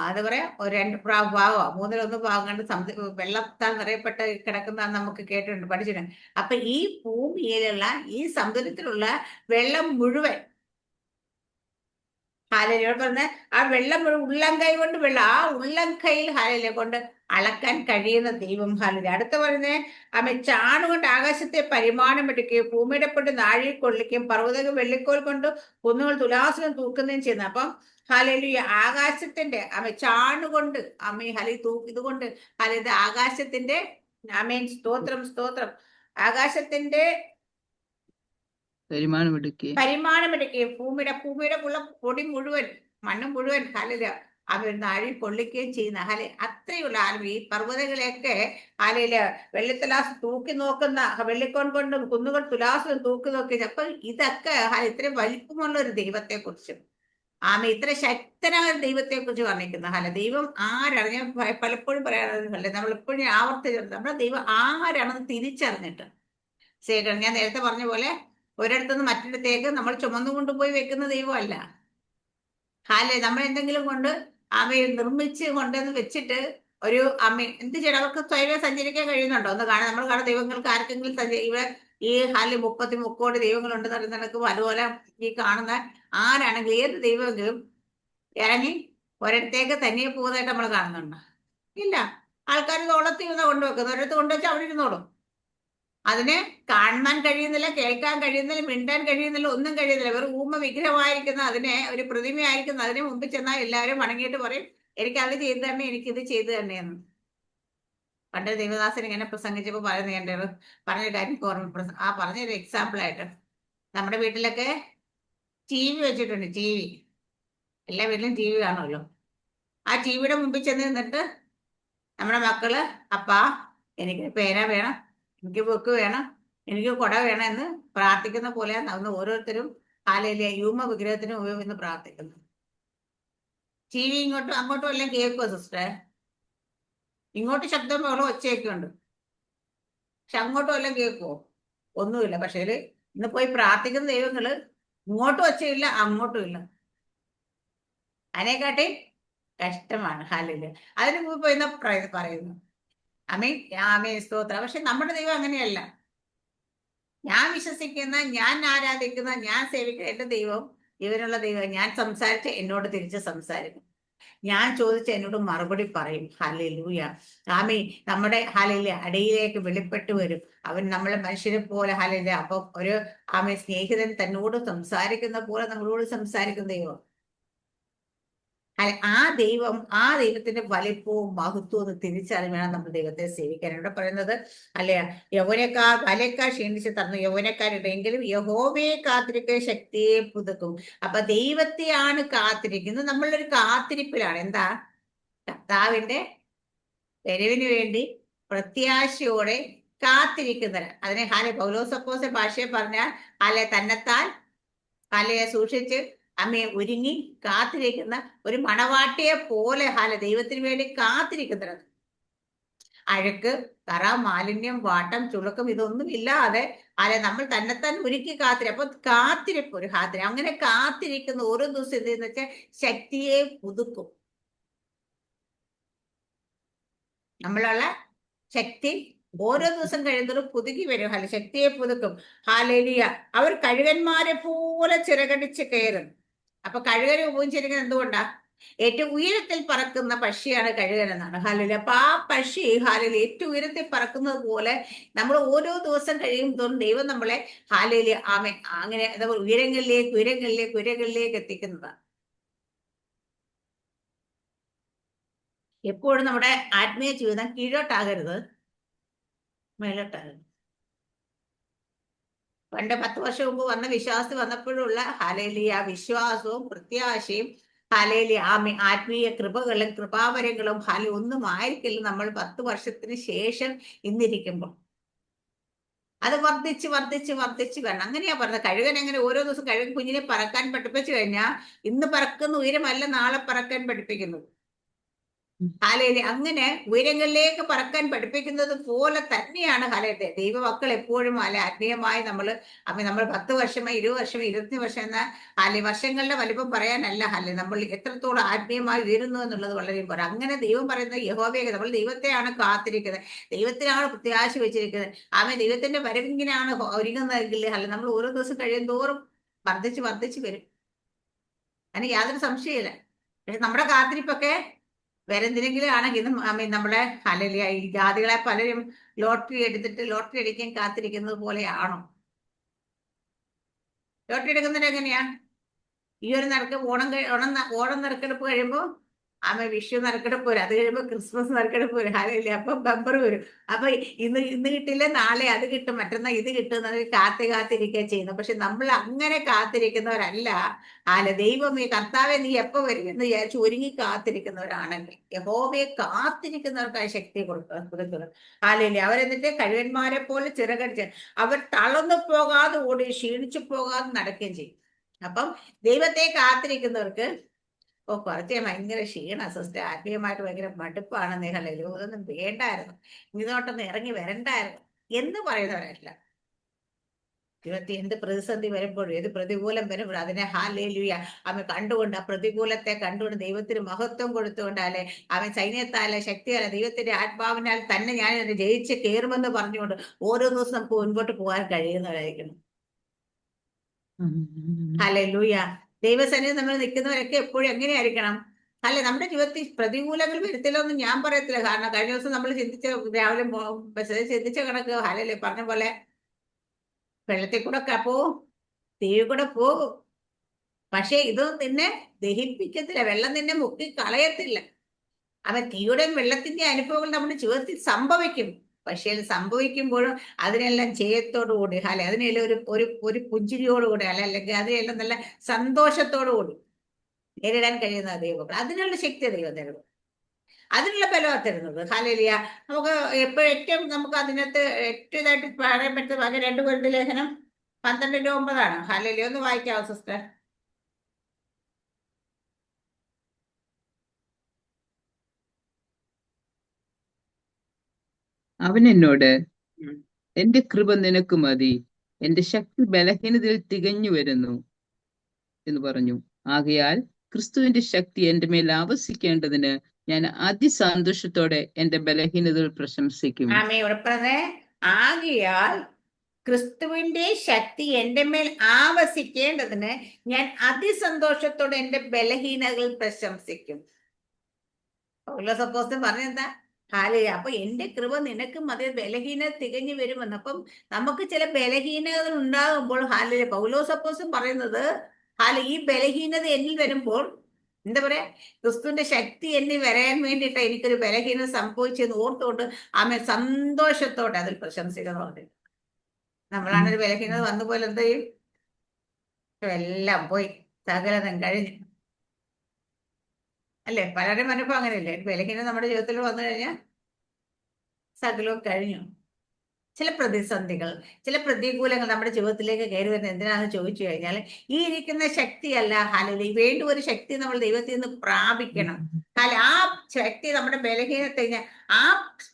എന്താ പറയാ, ഒരു 2 ഭാഗം, 1/3 ഭാഗം കണ്ട് വെള്ളത്താൽ നിറയപ്പെട്ട് കിടക്കുന്ന നമുക്ക് കേട്ടിട്ടുണ്ട്, പഠിച്ചിട്ടുണ്ട്. അപ്പൊ ഈ ഭൂമിയിലുള്ള ഈ സമുദ്രത്തിലുള്ള വെള്ളം മുഴുവൻ, ഹാലലിയ പറഞ്ഞ ആ വെള്ളം ഉള്ളംകൈ കൊണ്ട് ആ ഉള്ളംകൈയിൽ ഹാലലിയെ കൊണ്ട് അളക്കാൻ കഴിയുന്ന ദൈവം. ഹാലലിയ. അടുത്ത പറഞ്ഞേ, ആമേ ചാണുകൊണ്ട് ആകാശത്തെ പരിമാണം എടുക്കുകയും ഭൂമിയുടെ പൊടി നാഴിയിൽ കൊള്ളിക്കുകയും പർവ്വതങ്ങൾ വെള്ളിക്കോൽ കൊണ്ട് കുന്നുകൾ തുലാസിലും തൂക്കുകയും ചെയ്യുന്നത്. അപ്പം ഹാലലിയ ആകാശത്തിന്റെ ചാണുകൊണ്ട് ഇതുകൊണ്ട് ഇത് ആകാശത്തിന്റെ ആമേൻ. സ്തോത്രം, സ്തോത്രം. ആകാശത്തിന്റെ പരിമാണമെടുക്കുകയും ഭൂമിയുടെ ഉള്ള പൊടി മുഴുവൻ, മണ്ണ് മുഴുവൻ അവർ നാഴിൽ കൊള്ളിക്കുകയും ചെയ്യുന്ന അത്രയുള്ള ഈ പർവ്വതങ്ങളെയൊക്കെ വെള്ളിത്തുലാസ് തൂക്കി നോക്കുന്ന, വെള്ളിക്കോൺ കൊണ്ടും കുന്നുകൾ തുലാസും തൂക്കി നോക്കി. അപ്പൊ ഇതൊക്കെ ഇത്രയും വലിപ്പമുള്ള ഒരു ദൈവത്തെ കുറിച്ചും ഇത്ര ശക്തനായ ദൈവത്തെ കുറിച്ച് പറഞ്ഞിരിക്കുന്ന ദൈവം ആരാണ്. ഞാൻ പലപ്പോഴും പറയാറുണ്ട്, നമ്മളെപ്പോഴും ആവർത്തിച്ചിട്ടുണ്ട്, നമ്മുടെ ദൈവം ആരാണെന്ന് തിരിച്ചറിഞ്ഞിട്ട്. ഞാൻ നേരത്തെ പറഞ്ഞ പോലെ ഒരിടത്തുനിന്ന് മറ്റിടത്തേക്ക് നമ്മൾ ചുമന്നു കൊണ്ടുപോയി വെക്കുന്ന ദൈവമല്ല. നമ്മൾ എന്തെങ്കിലും കൊണ്ട് നിർമ്മിച്ച് കൊണ്ടുവന്ന് വെച്ചിട്ട് ഒരു എന്ത് ചെയ്യണം, അവർക്ക് സ്വയം സഞ്ചരിക്കാൻ കഴിയുന്നുണ്ടോ ഒന്ന് കാണാൻ. നമ്മൾ കാണാൻ ദൈവങ്ങൾക്ക് ആർക്കെങ്കിലും ഇവിടെ ഈ 30 ദൈവങ്ങൾ ഉണ്ടെന്ന് നടക്കും. അതുപോലെ ഈ കാണുന്ന ആരാണെങ്കിലും ഏത് ദൈവമെങ്കിലും ഇറങ്ങി ഒരിടത്തേക്ക് തനിയെ പോകുന്നതായിട്ട് നമ്മൾ കാണുന്നുണ്ടോ? ഇല്ല. ആൾക്കാർ തോളത്തിരുന്ന കൊണ്ടുവെക്കുന്നത്, ഒരിടത്ത് കൊണ്ടുവച്ചാൽ അവിടെ ഇരുന്നോളും. അതിന് കാണാൻ കഴിയുന്നില്ല, കേൾക്കാൻ കഴിയുന്നില്ല, മിണ്ടാൻ കഴിയുന്നില്ല, ഒന്നും കഴിയുന്നില്ല. വെറും ഊമ വിഗ്രഹമായിരിക്കുന്ന അതിനെ, ഒരു പ്രതിമയായിരിക്കുന്ന അതിന് മുമ്പിൽ ചെന്നാൽ എല്ലാവരും വണങ്ങിയിട്ട് പറയും, എനിക്ക് അത് ചെയ്തു തന്നെ, എനിക്കിത് ചെയ്തു തന്നെയെന്ന്. പണ്ട് ദേവദാസൻ ഇങ്ങനെ പ്രസംഗിച്ചപ്പോൾ പറഞ്ഞൊരു കാര്യം ഓർമ്മ, പറഞ്ഞൊരു എക്സാമ്പിൾ ആയിട്ട്, നമ്മുടെ വീട്ടിലൊക്കെ TV വെച്ചിട്ടുണ്ട്. TV എല്ലാ വീട്ടിലും TV കാണുമല്ലോ. ആ TVയുടെ മുമ്പിൽ ചെന്ന് നിന്നിട്ട് നമ്മുടെ മക്കള്, അപ്പാ എനിക്ക് പേന വേണം, എനിക്ക് ബുക്ക് വേണം, എനിക്ക് കുട വേണം എന്ന് പ്രാർത്ഥിക്കുന്ന പോലെയാണ് അന്ന് ഓരോരുത്തരും യൂമ വിഗ്രഹത്തിന് ഉപയോഗിച്ച് പ്രാർത്ഥിക്കുന്നു. TV ഇങ്ങോട്ടും അങ്ങോട്ടും എല്ലാം കേൾക്കുമോ സിസ്റ്ററെ? ഇങ്ങോട്ട് ശബ്ദം ബഹളം ഒച്ചയൊക്കെ ഉണ്ട്, പക്ഷെ അങ്ങോട്ടും എല്ലാം കേൾക്കുമോ? ഒന്നുമില്ല. പക്ഷേ ഇന്ന് പോയി പ്രാർത്ഥിക്കുന്ന ദൈവങ്ങള് ഇങ്ങോട്ടും ഒച്ചയില്ല, അങ്ങോട്ടും ഇല്ല. അതിനെക്കാട്ടി കഷ്ടമാണ്. അതിന് മുമ്പ് പോയി പറയുന്നു ആമേൻ സ്തോത്രം. പക്ഷെ നമ്മുടെ ദൈവം അങ്ങനെയല്ല. ഞാൻ വിശ്വസിക്കുന്ന, ഞാൻ ആരാധിക്കുന്ന, ഞാൻ സേവിക്കുന്ന എന്റെ ദൈവം ഇവനുള്ള ദൈവം. ഞാൻ സംസാരിച്ച എന്നോട് തിരിച്ച് സംസാരിക്കും, ഞാൻ ചോദിച്ച എന്നോട് മറുപടി പറയും. ഹല്ലേലൂയ. ആമേൻ. നമ്മുടെ അടിയിലേക്ക് വെളിപ്പെട്ട് വരും അവൻ. നമ്മളെ മനുഷ്യരെ പോലെ അപ്പൊ ഒരു സ്നേഹിതൻ തന്നോട് സംസാരിക്കുന്ന പോലെ നമ്മളോട് സംസാരിക്കുന്ന ദൈവം. ആ ദൈവത്തിന്റെ വലിപ്പവും മഹത്വവും ഒന്ന് തിരിച്ചറിയണം നമ്മൾ ദൈവത്തെ സേവിക്കാൻ. ഇവിടെ പറയുന്നത് വലയേക്കാൾ ക്ഷീണിച്ച് തന്നു യൗവനക്കാരുടെയെങ്കിലും യഹോവയെ കാത്തിരിക്കുക ശക്തിയെ പുതുക്കും. അപ്പൊ ദൈവത്തെയാണ് കാത്തിരിക്കുന്നത്. നമ്മളൊരു കാത്തിരിപ്പിലാണ്. എന്താ? കർത്താവിന്റെ വരവിന് വേണ്ടി പ്രത്യാശയോടെ കാത്തിരിക്കുന്നവർ. അതിനെ പൗലോസപ്പോസ്തലൻ ഭാഷയെ പറഞ്ഞാൽ തന്നെത്താൻ സൂക്ഷിച്ച് അമ്മയെ ഒരുങ്ങി കാത്തിരിക്കുന്ന ഒരു മണവാട്ടിയെ പോലെ ദൈവത്തിന് വേണ്ടി കാത്തിരിക്കുന്നത്. അഴുക്ക്, കറ, മാലിന്യം, വാട്ടം, ചുളുക്കം ഇതൊന്നും ഇല്ലാതെ നമ്മൾ തന്നെത്താൻ ഒരുക്കി അപ്പൊ കാത്തിരിപ്പ്, ഒരു അങ്ങനെ കാത്തിരിക്കുന്ന ഓരോ ദിവസം എന്തെന്ന് വെച്ചാൽ ശക്തിയെ പുതുക്കും. നമ്മളുള്ള ശക്തി ഓരോ ദിവസം കഴിയുന്നതും പുതുക്കി വരും. ശക്തിയെ പുതുക്കും. ഹാലേലിയ. അവർ കഴുകന്മാരെ പോലെ ചിറകടിച്ച് കയറും. അപ്പൊ കഴുകനെ ഉപയോഗിച്ചിരിക്കുന്നത് എന്തുകൊണ്ടാ? ഏറ്റവും ഉയരത്തിൽ പറക്കുന്ന പക്ഷിയാണ് കഴുകൻ എന്നാണ്. ഹാലലി. അപ്പൊ ആ പക്ഷി ഹാലലി ഏറ്റവും ഉയരത്തിൽ പറക്കുന്നത് പോലെ നമ്മൾ ഓരോ ദിവസം കഴിയുമ്പോഴും ദൈവം നമ്മളെ ഹാലലി ആമേ അങ്ങനെ എന്താ പറയുക, ഉയരങ്ങളിലേക്ക് ഉയരങ്ങളിലേക്ക് ഉയരങ്ങളിലേക്ക് എത്തിക്കുന്നതാണ്. എപ്പോഴും നമ്മുടെ ആത്മീയ ജീവിതം കീഴോട്ടാകരുത്, മേലോട്ടാകരുത്. പണ്ട് 10 വർഷം മുമ്പ് വന്ന വിശ്വാസി വന്നപ്പോഴുള്ള ഹാലേലിയ വിശ്വാസവും പ്രത്യാശയും ഹാലേലിയ ആത്മീയ കൃപകളും കൃപാവരങ്ങളും ഒന്നും ആയിരിക്കില്ല നമ്മൾ 10 വർഷത്തിന് ശേഷം ഇന്നിരിക്കുമ്പോൾ. അത് വർദ്ധിച്ച് വർദ്ധിച്ച് വർദ്ധിച്ച് വരണം. അങ്ങനെയാ പറഞ്ഞത്. കഴുകൻ എങ്ങനെ ഓരോ ദിവസം കഴുകൻ കുഞ്ഞിനെ പറക്കാൻ പഠിപ്പിച്ചു കഴിഞ്ഞാൽ ഇന്ന് പറക്കുന്ന ഉയരമല്ല നാളെ പറക്കാൻ പഠിപ്പിക്കുന്നത്. ഹാലയിലെ അങ്ങനെ ഉയരങ്ങളിലേക്ക് പറക്കാൻ പഠിപ്പിക്കുന്നത് പോലെ തന്നെയാണ് ഹാലയത്തെ ദൈവമക്കൾ എപ്പോഴും ആത്മീയമായി നമ്മൾ 10 വർഷമോ 20 വർഷമോ 25 വർഷം എന്ന വർഷങ്ങളുടെ വലിപ്പം പറയാനല്ല നമ്മൾ എത്രത്തോളം ആത്മീയമായി ഉയരുന്നു എന്നുള്ളത് വളരെ പറയാം. അങ്ങനെ ദൈവം പറയുന്നത് യഹോവയെ നമ്മൾ ദൈവത്തെയാണ് കാത്തിരിക്കുന്നത്, ദൈവത്തിനാണ് പ്രത്യാശ വെച്ചിരിക്കുന്നത്. ദൈവത്തിന്റെ വരവിങ്ങനെയാണ് ഒരുങ്ങുന്നതെങ്കിൽ നമ്മൾ ഓരോ ദിവസം കഴിയുന്തോറും വർദ്ധിച്ച് വർദ്ധിച്ച് വരും. അതിന് യാതൊരു സംശയമില്ല. പക്ഷെ നമ്മുടെ കാത്തിരിപ്പൊക്കെ വേറെ എന്തിനെങ്കിലും ആണെങ്കിൽ നമ്മുടെ അല്ലെങ്കിൽ ഈ ജാതികളെ പലരും ലോട്ടറി എടുത്തിട്ട് ലോട്ടറി അടിക്കാൻ കാത്തിരിക്കുന്നത് പോലെയാണോ? ലോട്ടറി എടുക്കുന്നത് എങ്ങനെയാ? ഈ ഒരു നറുക്ക് ഓണം നറുക്കെടുപ്പ് കഴിയുമ്പോൾ വിഷു നറുക്കെടുപ്പ് വരും, അത് കഴിയുമ്പോൾ ക്രിസ്മസ് നറുക്കെടുപ്പ് വരും. ഹാലയില്ലേ. അപ്പൊ ബമ്പർ വരും. അപ്പൊ ഇന്ന് കിട്ടില്ല, നാളെ അത് കിട്ടും, മറ്റന്നാൾ ഇത് കിട്ടും, കാത്തിരിക്കുക ചെയ്യുന്നു. പക്ഷെ നമ്മൾ അങ്ങനെ കാത്തിരിക്കുന്നവരല്ല. ദൈവം ഈ കർത്താവെ നീ എപ്പോ വരും എന്ന് വിചാരിച്ച് ഒരുങ്ങി കാത്തിരിക്കുന്നവരാണെങ്കിൽ യഹോവയെ കാത്തിരിക്കുന്നവർക്കായി ശക്തി കൊടുക്കുന്നത്. ഹാലയില്ലേ. അവരെന്നിട്ട് കഴുകന്മാരെ പോലെ ചിറകടിച്ച് അവർ തളർന്നു പോകാതെ ഓടി ക്ഷീണിച്ചു പോകാതെ നടക്കുകയും ചെയ്യും. അപ്പം ദൈവത്തെ കാത്തിരിക്കുന്നവർക്ക് കുറച്ച് ഭയങ്കര ക്ഷീണ സിസ്റ്റർ, ആത്മീയമായിട്ട് ഭയങ്കര മടുപ്പാണ്, നിഹലല്ലോ ഇതൊന്നും വേണ്ടായിരുന്നു, ഇതോട്ടൊന്നും ഇറങ്ങി വരണ്ടായിരുന്നു എന്ന് പറയുന്നവരല്ല. ജീവിതത്തിൽ എന്ത് പ്രതിസന്ധി വരുമ്പോഴും ഏത് പ്രതികൂലം വരുമ്പോഴും അതിനെ ഹാലേലുയ കണ്ടുകൊണ്ട് ആ പ്രതികൂലത്തെ കണ്ടുകൊണ്ട് ദൈവത്തിന് മഹത്വം കൊടുത്തുകൊണ്ട് സൈന്യത്താലെ ശക്തിയാലെ ദൈവത്തിന്റെ ആത്മാവിനാൽ തന്നെ ഞാൻ ഇതിനെ ജയിച്ച് കയറുമെന്ന് പറഞ്ഞുകൊണ്ട് ഓരോ ദിവസം നമുക്ക് മുൻപോട്ട് പോകാൻ കഴിയുന്നവരായിരിക്കണം. ഹാലേലുയ. ദൈവസന്നിധി നമ്മൾ നിൽക്കുന്നവരൊക്കെ എപ്പോഴും എങ്ങനെയായിരിക്കണം? നമ്മുടെ ജീവിതത്തിൽ പ്രതികൂലങ്ങൾ വരുത്തില്ലെന്ന് ഞാൻ പറയത്തില്ല. കാരണം കഴിഞ്ഞ ദിവസം നമ്മൾ രാവിലെ ചിന്തിച്ച കണക്ക് ഹാലല്ലേ പറഞ്ഞ പോലെ വെള്ളത്തിൽ കൂടെ പോവും, തീ കൂടെ പോകും, പക്ഷെ ഇതൊന്നും നിന്നെ ദഹിപ്പിക്കത്തില്ല, വെള്ളം നിന്നെ മുക്കി കളയത്തില്ല. തീയുടെയും വെള്ളത്തിന്റെ അനുഭവങ്ങൾ നമ്മുടെ ജീവിതത്തിൽ സംഭവിക്കും. പക്ഷേ സംഭവിക്കുമ്പോഴും അതിനെല്ലാം ജയത്തോടുകൂടി അതിനെല്ലാം ഒരു പുഞ്ചിരിയോടുകൂടി അല്ലെങ്കിൽ അതിനെല്ലാം നല്ല സന്തോഷത്തോടുകൂടി നേരിടാൻ കഴിയുന്ന ദൈവം, അതിനുള്ള ശക്തി ദൈവം തരുന്നു, അതിനുള്ള ബലമാണ് തരുന്നത്. ഹാലേലിയ. നമുക്ക് ഏറ്റവും നമുക്ക് അതിനകത്ത് ഏറ്റവും ഇതായിട്ട് പറയാൻ പറ്റുന്ന ഭാഗം 2 കൊരിന്ത്യർ ലേഖനം 12:9 ഹാലേലിയ. ഒന്ന് വായിക്കാവോ സിസ്റ്റർ? അവൻ എന്നോട്, എന്റെ കൃപ നിനക്ക് മതി, എന്റെ ശക്തി ബലഹീനതയിൽ തികഞ്ഞു വരുന്നു എന്ന് പറഞ്ഞു. ആകയാൽ ക്രിസ്തുവിന്റെ ശക്തി എന്റെ മേൽ ആവസിക്കേണ്ടതിന് ഞാൻ അതിസന്തോഷത്തോടെ എന്റെ ബലഹീനതകൾ പ്രശംസിക്കും. ആകയാൽ ക്രിസ്തുവിന്റെ ശക്തി എന്റെ മേൽ ആവസിക്കേണ്ടതിന് ഞാൻ അതിസന്തോഷത്തോടെ എന്റെ ബലഹീനതകൾ പ്രശംസിക്കും. പൗലോസ് പറഞ്ഞെന്താ? അപ്പൊ എന്റെ കൃപ നിനക്ക് മതി, ബലഹീനത തികഞ്ഞു വരുമെന്ന്. അപ്പം നമുക്ക് ചില ബലഹീനതകൾ ഉണ്ടാകുമ്പോൾ പൗലോസ് പറയുന്നത് ഈ ബലഹീനത എന്നിൽ വരുമ്പോൾ എന്താ പറയാ, ക്രിസ്തുവിന്റെ ശക്തി എന്നിൽ വരാൻ വേണ്ടിയിട്ട് എനിക്കൊരു ബലഹീനത സംഭവിച്ചെന്ന് ഓർത്തുകൊണ്ട് സന്തോഷത്തോടെ അതിൽ പ്രശംസിക്കുന്നുണ്ട്. നമ്മളാണൊരു ബലഹീനത വന്നു പോലെ എന്ത് ചെയ്യും? എല്ലാം പോയി, സകലതും കഴിഞ്ഞു അല്ലേ? പലരും അനുഭവം അങ്ങനെയല്ലേ? ബലഹീനത നമ്മുടെ ജീവിതത്തിൽ വന്നു കഴിഞ്ഞാൽ സകലവും കഴിഞ്ഞു. ചില പ്രതിസന്ധികൾ, ചില പ്രതികൂലങ്ങൾ നമ്മുടെ ജീവിതത്തിലേക്ക് കയറി വരുന്നത് എന്തിനാണെന്ന് ചോദിച്ചു കഴിഞ്ഞാൽ ഈ ഇരിക്കുന്ന ശക്തിയല്ല വേണ്ട ഒരു ശക്തി നമ്മൾ ദൈവത്തിൽ നിന്ന് പ്രാപിക്കണം. ആ ശക്തി നമ്മുടെ ബലഹീനത്തെ ആ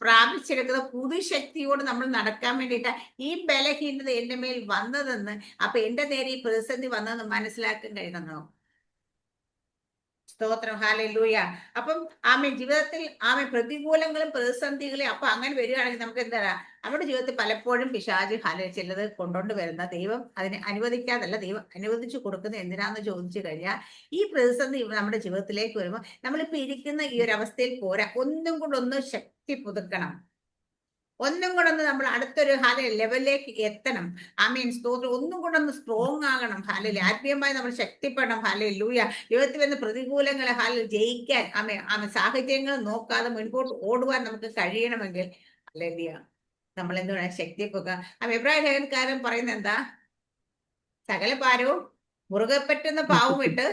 പ്രാപിച്ചെടുക്കുന്ന പുതു ശക്തിയോട് നമ്മൾ നടക്കാൻ വേണ്ടിയിട്ട് ഈ ബലഹീനത എന്റെ മേൽ വന്നതെന്ന്, അപ്പൊ എന്റെ നേരെ ഈ പ്രതിസന്ധി വന്നതെന്ന് മനസ്സിലാക്കാൻ കഴിയണം. സ്തോത്രം. ഹല്ലേലൂയ. അപ്പം ജീവിതത്തിൽ പ്രതികൂലങ്ങളും പ്രതിസന്ധികളും അപ്പൊ അങ്ങനെ വരികയാണെങ്കിൽ നമുക്ക് എന്താ നമ്മുടെ ജീവിതത്തിൽ പലപ്പോഴും പിശാച് ചിലത് കൊണ്ടുകൊണ്ട് വരുന്ന ദൈവം അതിനെ അനുവദിക്കാതല്ല, ദൈവം അനുവദിച്ചു കൊടുക്കുന്നത് എന്തിനാന്ന് ചോദിച്ചു കഴിഞ്ഞാൽ ഈ പ്രതിസന്ധി നമ്മുടെ ജീവിതത്തിലേക്ക് വരുമ്പോൾ നമ്മളിപ്പോ ഇരിക്കുന്ന ഈ ഒരു അവസ്ഥയിൽ പോരാ, ഒന്നും കൂടെ ഒന്ന് ശക്തി പുതുക്കണം, ഒന്നും കൂടെ ഒന്ന് നമ്മൾ അടുത്തൊരു ലെവലിലേക്ക് എത്തണം. സ്തോത്രം. ഒന്നും കൂടെ ഒന്ന് സ്ട്രോങ് ആകണം. ആത്മീയമായി നമ്മൾ ശക്തിപ്പെടണം. ഹല്ലേലൂയ. ജീവിതത്തിൽ വരുന്ന പ്രതികൂലങ്ങളെ ജയിക്കാൻ സാഹചര്യങ്ങൾ നോക്കാതെ മുൻപോട്ട് ഓടുവാൻ നമുക്ക് കഴിയണമെങ്കിൽ ഹല്ലേലൂയ നമ്മൾ എന്ത് വേണം? ശക്തി പോകാം. എബ്രായ ലേഖനക്കാരൻ പറയുന്നത് എന്താ? സകല ഭാരവും മുറുകെ പറ്റുന്ന പാവം ഇട്ട്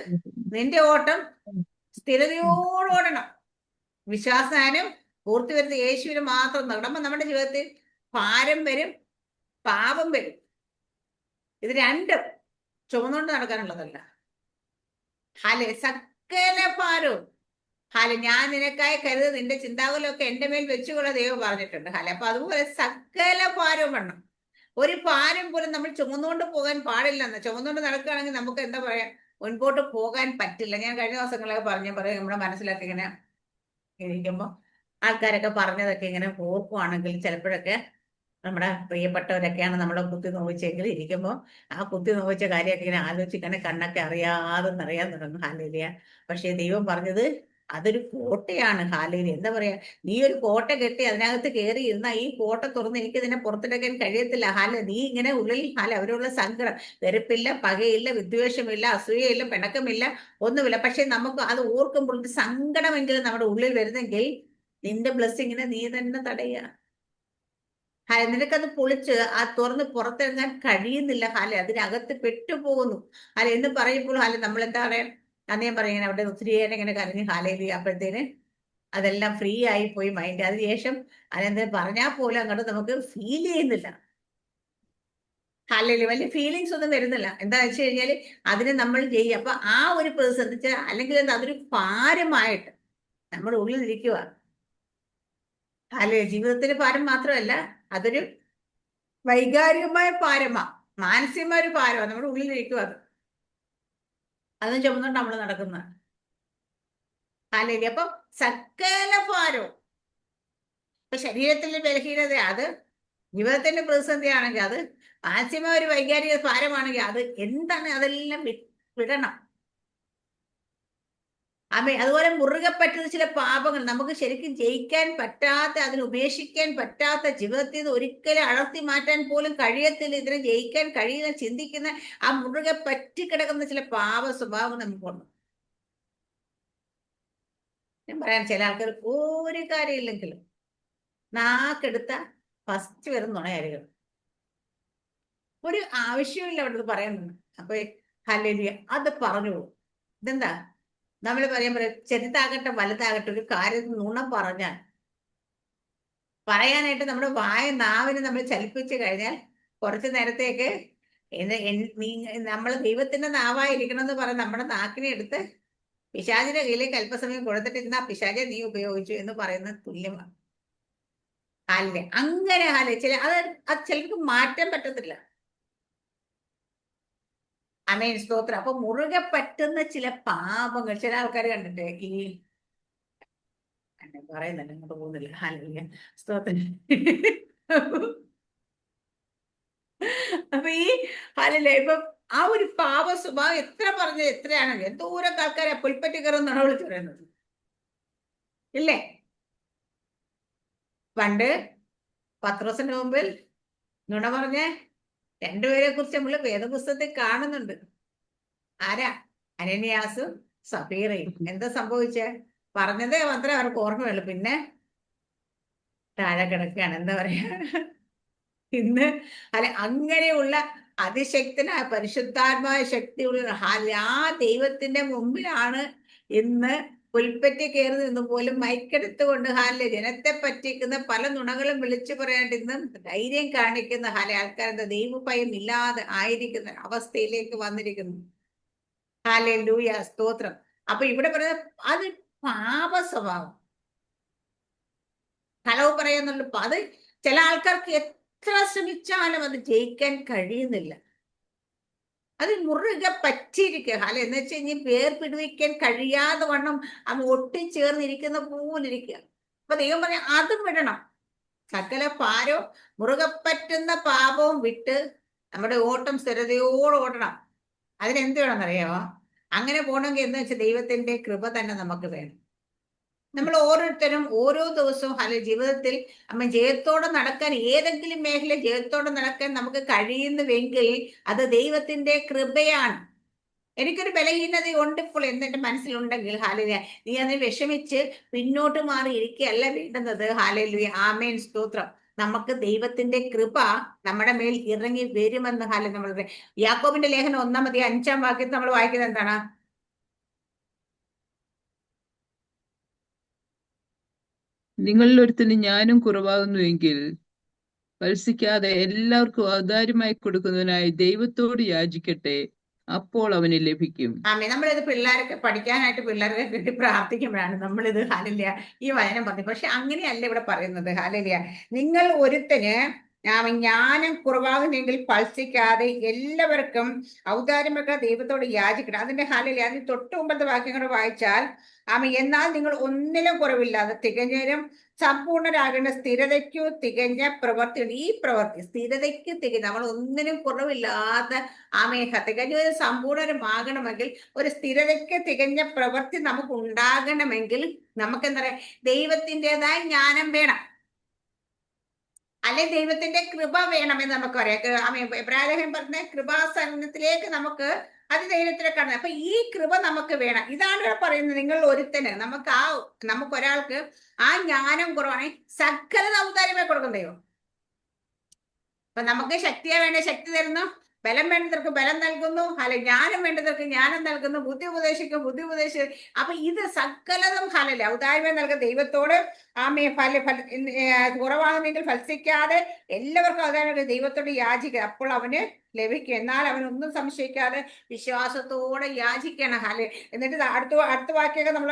നിന്റെ ഓട്ടം സ്ഥിരതയോടോടണം, വിശ്വാസാനും പൂർത്തി വരുന്ന യേശുവിന് മാത്രം നടക്കുമ്പോൾ നമ്മുടെ ജീവിതത്തിൽ ഭാരം വരും, പാപം വരും. ഇത് രണ്ടും ചുമന്നുകൊണ്ട് നടക്കാനുള്ളതല്ല. സകല ഭാരവും ഞാൻ നിനക്കായി കരുത്, നിന്റെ ചിന്താകുലമൊക്കെ എന്റെ മേൽ വെച്ചുകൊള്ള ദൈവം പറഞ്ഞിട്ടുണ്ട്. അപ്പൊ അതുപോലെ സകല ഭാരവും വേണം. ഒരു ഭാരം പോലും നമ്മൾ ചുമന്നുകൊണ്ട് പോകാൻ പാടില്ലെന്ന്. ചുമന്നുകൊണ്ട് നടക്കുകയാണെങ്കിൽ നമുക്ക് എന്താ പറയാ, മുൻപോട്ട് പോകാൻ പറ്റില്ല. ഞാൻ കഴിഞ്ഞ ദിവസങ്ങളൊക്കെ പറയും നമ്മുടെ മനസ്സിലൊക്കെ ഇങ്ങനെ ഇരിക്കുമ്പോൾ ആൾക്കാരൊക്കെ പറഞ്ഞതൊക്കെ ഇങ്ങനെ ഓർക്കുവാണെങ്കിൽ ചിലപ്പോഴൊക്കെ നമ്മുടെ പ്രിയപ്പെട്ടവരൊക്കെയാണ് നമ്മളെ കുത്തി നോവിച്ചെങ്കിൽ ഇരിക്കുമ്പോൾ ആ കുത്തി നോവിച്ച കാര്യമൊക്കെ ഇങ്ങനെ ആലോചിക്കണേ കണ്ണൊക്കെ അറിയാതെ നിറയാൻ തുടങ്ങും. ഹാലേലിയ. പക്ഷെ ദൈവം പറഞ്ഞത് അതൊരു കോട്ടയാണ്. ഹാലേലിയ. എന്താ പറയാ, നീ ഒരു കോട്ട കെട്ടി അതിനകത്ത് കയറി ഇരുന്ന ഈ കോട്ട തുറന്ന് എനിക്ക് ഇതിനെ പുറത്തെടുക്കാൻ കഴിയത്തില്ല. നീ ഇങ്ങനെ ഉള്ളിൽ അവരുള്ള സങ്കടം, വെറുപ്പില്ല, പകയില്ല, വിദ്വേഷമില്ല, അസൂയയില്ല, പിണക്കമില്ല, ഒന്നുമില്ല. പക്ഷെ നമുക്ക് അത് ഓർക്കുമ്പോൾ ഒരു സങ്കടമെങ്കിലും നമ്മുടെ ഉള്ളിൽ വരുന്നെങ്കിൽ നിന്റെ ബ്ലെസ്സിങ്ങിനെ നീ തന്നെ തടയുക. നിനക്കത് പൊളിച്ച് തുറന്ന് പുറത്തിറങ്ങാൻ കഴിയുന്നില്ല. അതിനകത്ത് പെട്ടുപോകുന്നു. എന്ന് പറയുമ്പോൾ നമ്മൾ എന്താ പറയാ, അന്ന് ഞാൻ പറയുന്നത് അവിടെ ഒത്തിരി നേരം ഇങ്ങനെ കരഞ്ഞ് അപ്പോഴത്തേന് അതെല്ലാം ഫ്രീ ആയി പോയി മൈൻഡ്. അതിനുശേഷം അതെന്തെങ്കിലും പറഞ്ഞാൽ പോലും അങ്ങോട്ട് നമുക്ക് ഫീൽ ചെയ്യുന്നില്ല. വലിയ ഫീലിങ്സ് ഒന്നും വരുന്നില്ല. എന്താ വെച്ച് കഴിഞ്ഞാല് അതിനെ നമ്മൾ ചെയ്യും. അപ്പൊ ആ ഒരു പ്രതിസന്ധിച്ച അല്ലെങ്കിൽ എന്താ അതൊരു ഭാരമായിട്ട് നമ്മുടെ ഉള്ളിൽ ഇരിക്കുക. ജീവിതത്തിന് ഭാരം മാത്രമല്ല, അതൊരു വൈകാരികമായ ഭാരമാ, മാനസികമായ ഒരു ഭാരമാണ് നമ്മുടെ ഉള്ളിലിരിക്കുക. അതും ചുമന്നുകൊണ്ട് നമ്മൾ നടക്കുന്നത്. അപ്പൊ സകല ഭാരവും ഇപ്പൊ ശരീരത്തിന്റെ ബലഹീനത, അത് ജീവിതത്തിന്റെ പ്രതിസന്ധിയാണെങ്കിൽ, അത് മാനസികമായ ഒരു വൈകാരിക ഭാരമാണെങ്കിൽ, അത് എന്താണ് അതെല്ലാം വിടണം. അതുപോലെ മുറുകെ പറ്റുന്ന ചില പാപങ്ങൾ, നമുക്ക് ശരിക്കും ജയിക്കാൻ പറ്റാത്ത, അതിന് ഉപേക്ഷിക്കാൻ പറ്റാത്ത, ജീവിതത്തിൽ നിന്ന് ഒരിക്കലും അടർത്തി മാറ്റാൻ പോലും കഴിയത്തില്ല, ഇതിനെ ജയിക്കാൻ കഴിയുന്ന ചിന്തിക്കുന്ന ആ മുറുകെ പറ്റിക്കിടക്കുന്ന ചില പാപ സ്വഭാവം നമുക്കുണ്ട്. ഞാൻ പറയാൻ, ചില ആൾക്കാർ ഒരു കാര്യമില്ലെങ്കിലും നാക്കെടുത്ത ഫസ്റ്റ് വരുന്ന നുണയായിരിക്കും. ഒരു ആവശ്യമില്ല അവിടെ പറയുന്നത്. അപ്പൊ ഹല്ലേലൂയ അത് പറഞ്ഞു പോകും. ഇതെന്താ നമ്മൾ പറയാൻ ചെറുതാകട്ടെ വലുതാകട്ടെ, ഒരു കാര്യം നുണ പറയാനായിട്ട് നമ്മുടെ നാവിനെ നമ്മൾ ചലിപ്പിച്ചു കഴിഞ്ഞാൽ കുറച്ചു നേരത്തേക്ക് നമ്മൾ ദൈവത്തിന്റെ നാവായിരിക്കണം എന്ന് പറഞ്ഞ് നമ്മുടെ നാക്കിനെ എടുത്ത് പിശാചിന്റെ കയ്യിലേക്ക് അല്പസമയം കൊടുത്തിട്ട് ഇന്ന് ആ പിശാചെ നീ ഉപയോഗിച്ചു എന്ന് പറയുന്ന തുല്യമാണ്. അങ്ങനെ ചില അത് ചിലർക്ക് മാറ്റാൻ പറ്റത്തില്ല. സ്തോത്രം. അപ്പൊ മുറുകെ പറ്റുന്ന ചില പാപങ്ങൾ ചില ആൾക്കാർ കണ്ടിട്ട് ഈ പറയുന്നുണ്ട്, അങ്ങോട്ട് പോകുന്നില്ല. ഹാലേ സ്തോത്രം. അപ്പൊ ഈ ഹാലല്ലേ ഇപ്പൊ ആ ഒരു പാപ സ്വഭാവം എത്ര പറഞ്ഞത് എത്രയാണ്, എന്തോരം ആൾക്കാരെ പുൽപ്പറ്റി കയറുന്നാണ് വിളിച്ചു പറയുന്നത്, ഇല്ലേ? പണ്ട് പത്രോസിന്റെ മുമ്പിൽ നുണ പറഞ്ഞ രണ്ടുപേരെ കുറിച്ച് നമ്മൾ വേദപുസ്തകത്തിൽ കാണുന്നുണ്ട്. ആരാ? അനനിയാസും സഫീറയും. എന്താ സംഭവിച്ചേ? പറഞ്ഞതേ മാത്രമേ അവർക്ക് ഓർമ്മയുള്ളൂ, പിന്നെ താഴെ കിടക്കുകയാണ്. എന്താ പറയാ, ഇന്ന് അങ്ങനെയുള്ള അതിശക്തനായ പരിശുദ്ധാത്മായ ശക്തിയുള്ള ആ ദൈവത്തിന്റെ മുമ്പിലാണ് ഇന്ന് പുൽപ്പറ്റി കയറി നിന്ന് പോലും മൈക്കെടുത്തുകൊണ്ട് ജനത്തെ പറ്റിക്കുന്ന പല നുണകളും വിളിച്ചു പറയാണ്ട് ഇന്ന് ധൈര്യം കാണിക്കുന്ന ആൾക്കാരെന്താ ദൈവഭയം ഇല്ലാതെ ആയിരിക്കുന്ന അവസ്ഥയിലേക്ക് വന്നിരിക്കുന്നു. ഹല്ലേലൂയ സ്തോത്രം. അപ്പൊ ഇവിടെ പറയുന്നത് അത് പാപ സ്വഭാവം, കളവ് പറയാന്നുള്ളു. അത് ചില ആൾക്കാർക്ക് എത്ര ശ്രമിച്ചാലും അത് ജയിക്കാൻ കഴിയുന്നില്ല. അത് മുറുകെ പറ്റിയിരിക്കുക. അല്ല എന്ന് വെച്ച് കഴിഞ്ഞാൽ വേർപിടിവിക്കാൻ കഴിയാതെ വണ്ണം അത് ഒട്ടിച്ചേർന്നിരിക്കുന്ന പോലെ ഇരിക്കുക. അപ്പൊ ദൈവം പറയാം അതും വിടണം. സകല ഭാരവും മുറുകെ പറ്റുന്ന പാപവും വിട്ട് നമ്മുടെ ഓട്ടം സ്ഥിരതയോടെ ഓടണം. അതിനെന്ത് വേണമെന്നറിയാമോ? അങ്ങനെ പോകണമെങ്കിൽ എന്ന് വെച്ചാൽ ദൈവത്തിന്റെ കൃപ തന്നെ നമുക്ക് വേണം. നമ്മൾ ഓരോരുത്തരും ഓരോ ദിവസവും അല്ലെ ജീവിതത്തിൽ നമ്മൾ ജയത്തോടെ നടക്കാൻ, ഏതെങ്കിലും മേഖല ജയത്തോടെ നടക്കാൻ നമുക്ക് കഴിയുന്നുവെങ്കിൽ അത് ദൈവത്തിന്റെ കൃപയാണ്. എനിക്കൊരു ബലഹീനത ഉണ്ട് ഇപ്പോൾ എന്നെന്റെ മനസ്സിലുണ്ടെങ്കിൽ ഹാലലുയ, നീ അതിന് വിഷമിച്ച് പിന്നോട്ട് മാറി ഇരിക്കുകയല്ല വേണ്ടുന്നത്. ഹാലലുയ, ആമേൻ, സ്തോത്രം. നമുക്ക് ദൈവത്തിന്റെ കൃപ നമ്മുടെ മേൽ ഇറങ്ങി വരുമെന്ന് നമ്മൾ യാക്കോബിന്റെ ലേഖനം 1-5 വാക്യത്തിൽ നമ്മൾ വായിക്കുന്നത് എന്താണ്? നിങ്ങളിൽ ഒരുത്തിന് ഞാനും കുറവാകുന്നുവെങ്കിൽ ഫലസിക്കാതെ എല്ലാവർക്കും ഔദാര്യമായി കൊടുക്കുന്നതിനായി ദൈവത്തോട് യാചിക്കട്ടെ, അപ്പോൾ അവന് ലഭിക്കും. ആമേ. നമ്മളിത് പിള്ളേരൊക്കെ പഠിക്കാനായിട്ട് പിള്ളേർക്ക് കിട്ടി പ്രാർത്ഥിക്കുമ്പോഴാണ് നമ്മളിത് ഹാലലിയ ഈ വചനം പറഞ്ഞു. പക്ഷെ അങ്ങനെയല്ല ഇവിടെ പറയുന്നത്. ഹാലലിയ, നിങ്ങൾ ഒരുത്തന് ജ്ഞാനം കുറവാകുന്നെങ്കിൽ ഫലസിക്കാതെ എല്ലാവർക്കും ഔദാര്യമൊക്കെ ദൈവത്തോട് യാചിക്കണം. അതിന്റെ ഹാലലിയ അതിന് തൊട്ട് മുമ്പത്തെ വാക്യങ്ങൾ വായിച്ചാൽ എന്നാൽ നിങ്ങൾ ഒന്നിലും കുറവില്ലാതെ തികഞ്ഞരും സമ്പൂർണരാകേണ്ട സ്ഥിരതയ്ക്കു തികഞ്ഞ പ്രവൃത്തിയുണ്ട്. ഈ പ്രവൃത്തി സ്ഥിരതയ്ക്ക് തികഞ്ഞ, നമ്മൾ ഒന്നിനും കുറവില്ലാതെ തികഞ്ഞ സമ്പൂർണരുമാകണമെങ്കിൽ ഒരു സ്ഥിരതയ്ക്ക് തികഞ്ഞ പ്രവൃത്തി നമുക്ക് ഉണ്ടാകണമെങ്കിൽ നമുക്ക് എന്താ പറയാ, ദൈവത്തിൻ്റെതായ ജ്ഞാനം വേണം, അല്ലെ ദൈവത്തിന്റെ കൃപ വേണമെന്ന് നമുക്ക് പറയാം. എബ്രാഹിം പറഞ്ഞ കൃപാസനത്തിലേക്ക് നമുക്ക് അതിദൈവത്തിലേക്ക് കടന്നു. അപ്പൊ ഈ കൃപ നമുക്ക് വേണം. ഇതാണ് ഇവിടെ പറയുന്നത്. നിങ്ങൾ ഒരുത്തന് നമുക്ക് ഒരാൾക്ക് ആ ജ്ഞാനം കുറവാണെങ്കിൽ സകല ഔദാര്യമേ കൊടുക്കും ദൈവം. അപ്പൊ നമുക്ക് ശക്തിയാ വേണ്ട ശക്തി തരുന്നു, ബലം വേണ്ടവർക്ക് ബലം നൽകുന്നു, അല്ലെ ജ്ഞാനം വേണ്ടവർക്ക് ജ്ഞാനം നൽകുന്നു, ബുദ്ധി ഉപദേശിക്കും ബുദ്ധി ഉപദേശിക്കും. അപ്പൊ ഇത് സകലതും ഹലല്ലേ ഔദാര്യമേ നൽകുന്ന ദൈവത്തോട് കുറവാകുന്നെങ്കിൽ ഫലസിക്കാതെ എല്ലാവർക്കും ഔദാര്യം ദൈവത്തോട് യാചിക്കുക, അപ്പോൾ അവന് ലഭിക്കും. എന്നാൽ അവനൊന്നും സംശയിക്കാതെ വിശ്വാസത്തോടെ യാചിക്കണം. ഹലെ എന്നിട്ട് അടുത്ത വാക്യൊക്കെ നമ്മൾ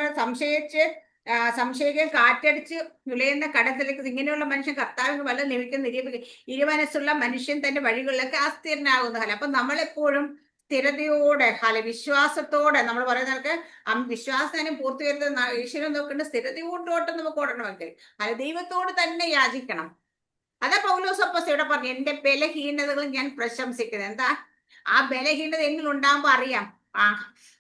സംശയിക്കാൻ കാറ്റടിച്ച് നുലയുന്ന കടത്തിലേക്ക് ഇങ്ങനെയുള്ള മനുഷ്യൻ കർത്താവിന് വല്ലതും ലഭിക്കുന്ന നിരൂപിക്കുക. ഇരുമനസ്സുള്ള മനുഷ്യൻ തന്റെ വഴികളിലൊക്കെ അസ്ഥിരനാകുന്ന ഹല. അപ്പൊ നമ്മളെപ്പോഴും സ്ഥിരതയോടെ വിശ്വാസത്തോടെ നമ്മൾ പറയുന്നവർക്ക് വിശ്വാസം പൂർത്തി വരുന്ന ഈശ്വരൻ നോക്കേണ്ട സ്ഥിരതയോട്ടോട്ട് നമുക്ക് ഓടണമെങ്കിൽ ദൈവത്തോട് തന്നെ യാചിക്കണം. അതാ പൗലോസ് അപ്പോസ്തലൻ പറഞ്ഞു, എന്റെ ബലഹീനതകൾ ഞാൻ പ്രശംസിക്കുന്നത്. എന്താ ആ ബലഹീനത എന്നിലുണ്ടാകുമ്പോ അറിയാം,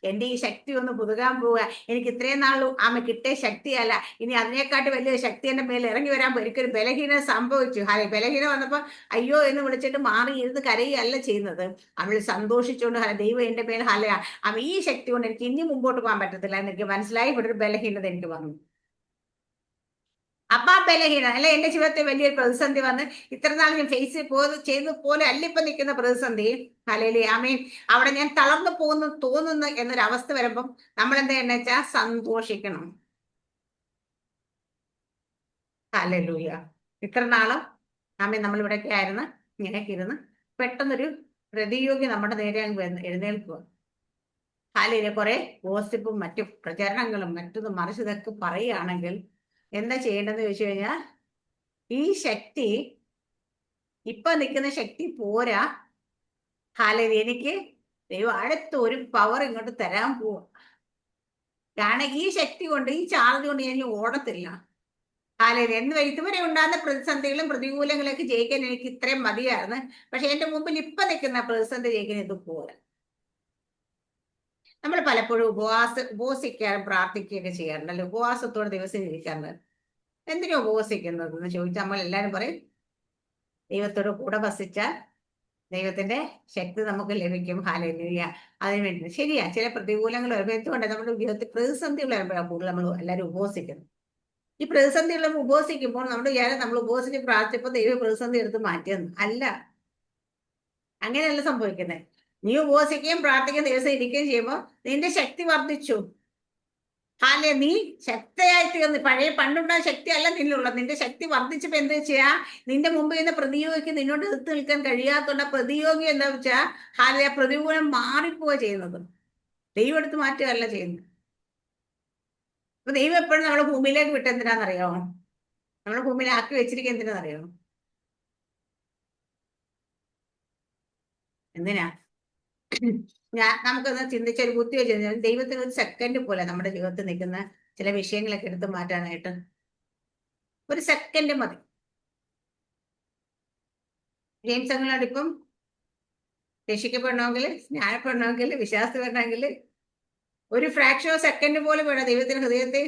എന്റെ ഈ ശക്തി ഒന്ന് പുതുകാൻ പോവുക, എനിക്ക് ഇത്രയും നാളും കിട്ടിയ ശക്തിയല്ല, ഇനി അതിനെക്കാട്ടി വലിയ ശക്തി എന്റെ മേൽ ഇറങ്ങി വരാൻ എനിക്കൊരു ബലഹീനത സംഭവിച്ചു. ബലഹീന വന്നപ്പോ അയ്യോ എന്ന് വിളിച്ചിട്ട് മാറി ഇരുന്ന് കരയുകയല്ല ചെയ്യുന്നത്, അവൾ സന്തോഷിച്ചുകൊണ്ട് ദൈവം എന്റെ മേൽ ഈ ശക്തി കൊണ്ട് എനിക്ക് ഇനി മുമ്പോട്ട് പോകാൻ പറ്റത്തില്ല എന്ന് എനിക്ക് മനസ്സിലായി. ഇവിടെ ഒരു ബലഹീനത എനിക്ക് വന്നു. അപ്പൊ ആ ബലഹീന അല്ലെ എന്റെ ജീവിതത്തിൽ വലിയൊരു പ്രതിസന്ധി വന്ന് ഇത്ര നാൾ ഞാൻ ഫേസ് ചെയ്തു പോലെ അല്ല ഇപ്പൊ നിൽക്കുന്ന പ്രതിസന്ധി. ഹല്ലേലൂയ, ആമേൻ. അവിടെ ഞാൻ തളർന്നു തോന്നുന്നു എന്നൊരവസ്ഥ വരുമ്പം നമ്മൾ എന്താ വെച്ചാൽ സന്തോഷിക്കണം. ഹല്ലേലൂയ. ഇത്ര നാളും നമ്മൾ ഇവിടെയൊക്കെ ആയിരുന്നു, ഇങ്ങനെയൊക്കെ ഇരുന്ന് പെട്ടെന്നൊരു പ്രതിയോഗി നമ്മുടെ നേരെ എഴുന്നേൽക്കുക. ഹല്ലേലൂയ. കുറെ ഗോസിപ്പും മറ്റു പ്രചരണങ്ങളും മറ്റതും മറിച്ചതൊക്കെ പറയുകയാണെങ്കിൽ എന്താ ചെയ്യേണ്ടതെന്ന് ചോദിച്ചു കഴിഞ്ഞാൽ, ഈ ശക്തി ഇപ്പൊ നിൽക്കുന്ന ശക്തി പോരാ. എനിക്ക് ദൈവം അടുത്ത ഒരു പവർ ഇങ്ങോട്ട് തരാൻ പോവാ. കാരണം ഈ ശക്തി കൊണ്ട് ഈ ചാർജ് കൊണ്ട് ഞാൻ ഓടത്തില്ല. എന്ന് ഇതുവരെ ഉണ്ടാകുന്ന പ്രതിസന്ധികളും പ്രതികൂലങ്ങളൊക്കെ ജയിക്കാൻ എനിക്ക് ഇത്രയും മതിയായിരുന്നു. പക്ഷെ എന്റെ മുമ്പിൽ ഇപ്പൊ നിൽക്കുന്ന പ്രതിസന്ധി ജയിക്കാൻ ഇത് പോരാ. നമ്മൾ പലപ്പോഴും ഉപവസിക്കാനും പ്രാർത്ഥിക്കുകയൊക്കെ ചെയ്യാറുണ്ടല്ലോ. ഉപവാസത്തോടെ ദിവസം ഇരിക്കാറുണ്ട്. എന്തിനാ ഉപവസിക്കുന്നത് എന്ന് ചോദിച്ചാൽ നമ്മൾ എല്ലാവരും പറയും, ദൈവത്തോട് കൂടെ വസിച്ചാൽ ദൈവത്തിന്റെ ശക്തി നമുക്ക് ലഭിക്കും. ഹാലലുയ. അതിന് വേണ്ടി ശരിയാ, ചില പ്രതികൂലങ്ങൾ വരുമ്പോൾ എന്തുകൊണ്ട് നമ്മുടെ ജീവിതത്തിൽ പ്രതിസന്ധികൾ വരുമ്പോഴാണ് കൂടുതൽ നമ്മൾ എല്ലാവരും ഉപവസിക്കുന്നത്. ഈ പ്രതിസന്ധികൾ നമ്മൾ ഉപവസിക്കുമ്പോൾ നമ്മുടെ നമ്മൾ ഉപവസിച്ച് പ്രാർത്ഥിച്ചപ്പോൾ ദൈവ പ്രതിസന്ധി എടുത്ത് മാറ്റിയെന്ന് അല്ല. അങ്ങനെയല്ല സംഭവിക്കുന്നത്. നീ ഉപവസിക്കുകയും പ്രാർത്ഥിക്കുകയും ദിവസം ഇരിക്കുകയും ചെയ്യുമ്പോൾ നിന്റെ ശക്തി വർദ്ധിച്ചു. നീ ശക്തിയായി തീർന്ന് പണ്ടുണ്ടായ ശക്തി അല്ല നിന്നുള്ളത്. നിന്റെ ശക്തി വർദ്ധിച്ചപ്പോ എന്താ ചെയ്യാ, നിന്റെ മുമ്പിൽ നിന്ന് പ്രതിയോഗിക്ക് നിന്നോട് എതിർത്ത് നിൽക്കാൻ കഴിയാത്തോണ്ട് പ്രതിയോഗി എന്താ വെച്ചാൽ പ്രതികൂലം മാറിപ്പോവുക ചെയ്യുന്നത്, ദൈവം എടുത്ത് മാറ്റുകയല്ല ചെയ്യുന്നത്. അപ്പൊ ദൈവം എപ്പോഴും നമ്മുടെ ഭൂമിയിലേക്ക് വിട്ട് എന്തിനാണെന്നറിയാമോ? നമ്മുടെ ഭൂമിയിൽ ആക്കി വെച്ചിരിക്കുക എന്തിനാണെന്നറിയാമോ? എന്തിനാ? നമുക്കൊന്ന് ചിന്തിച്ച ഒരു ബുദ്ധി വെച്ച് ദൈവത്തിന് ഒരു സെക്കൻഡ് പോലെ നമ്മുടെ ജീവിതത്തിൽ നിൽക്കുന്ന ചില വിഷയങ്ങളൊക്കെ എടുത്തു മാറ്റാനായിട്ട് ഒരു സെക്കൻഡ് മതി. ജെയിംസ് അങ്ങളോട് ഇപ്പം രക്ഷിക്കപ്പെടണമെങ്കിൽ, സ്നാനപ്പെടണമെങ്കിൽ, വിശ്വാസപ്പെടണമെങ്കിൽ ഒരു ഫ്രാക്ഷൻ ഓഫ് സെക്കൻഡ് പോലും വേണം ദൈവത്തിന്റെ ഹൃദയത്തെ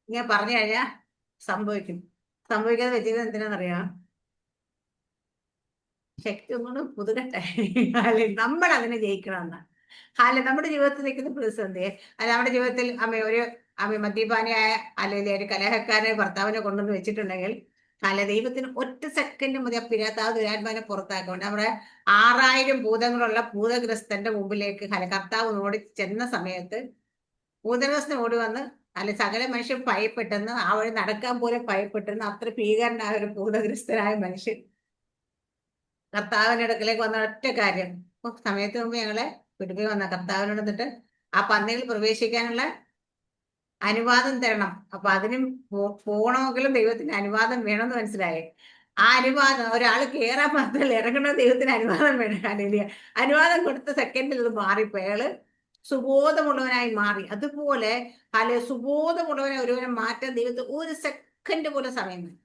ഇങ്ങനെ പറഞ്ഞു കഴിഞ്ഞാൽ സംഭവിക്കും. സംഭവിക്കാതെ വെച്ചത് എന്തിനാണെന്നറിയാം? ശക്തി ഒന്നും പുതുകട്ടെ. അല്ലെ നമ്മൾ അതിനെ ജയിക്കണമെന്ന അല്ലെ നമ്മുടെ ജീവിതത്തിൽ നിൽക്കുന്ന പ്രതിസന്ധി. അല്ല നമ്മുടെ ജീവിതത്തിൽ അമ്മ മദ്യപാനിയായ അല്ലെങ്കിൽ ഒരു കലഹക്കാരനെ ഭർത്താവിനെ കൊണ്ടുവന്ന് വെച്ചിട്ടുണ്ടെങ്കിൽ അല്ല ദൈവത്തിന് ഒറ്റ സെക്കൻഡ് മതി ആ പിരാത്താവ് ദുരാത്മാനെ പുറത്താക്കണം. നമ്മുടെ 6000 ഭൂതങ്ങളുള്ള ഭൂതഗ്രസ്തന്റെ മുമ്പിലേക്ക് അല്ല കർത്താവ് ഓടി ചെന്ന സമയത്ത് ഭൂതഗ്രസ്തൻ ഓടി വന്ന് അല്ല സകല മനുഷ്യൻ ഭയപ്പെട്ടെന്ന് ആ വഴി നടക്കാൻ പോലും ഭയപ്പെട്ടെന്ന് അത്ര ഭീകരനായ ഒരു ഭൂതഗ്രസ്തനായ മനുഷ്യൻ കർത്താവിന്റെ അടുക്കലേക്ക് വന്ന ഒറ്റ കാര്യം, സമയത്ത് മുമ്പ് ഞങ്ങളെ വിടുകയും വന്ന കർത്താവിനോട് എന്നിട്ട് ആ പന്നിയിൽ പ്രവേശിക്കാനുള്ള അനുവാദം തരണം. അപ്പൊ അതിനും പോകണമെങ്കിലും ദൈവത്തിന് അനുവാദം വേണമെന്ന് മനസ്സിലായേ. ആ അനുവാദം ഒരാൾ കയറാൻ മാത്രമല്ല, ഇറങ്ങണ ദൈവത്തിന് അനുവാദം വേണം. അല്ലെങ്കിൽ അനുവാദം കൊടുത്ത സെക്കൻഡിൽ ഇത് മാറിപ്പോ അയാള് സുബോധമുള്ളവനായി മാറി. അതുപോലെ അല്ലെ സുബോധമുള്ളവനെ ഒരുവനെ മാറ്റാൻ ദൈവത്തിന് ഒരു സെക്കൻഡ് പോലും സമയം വേണം.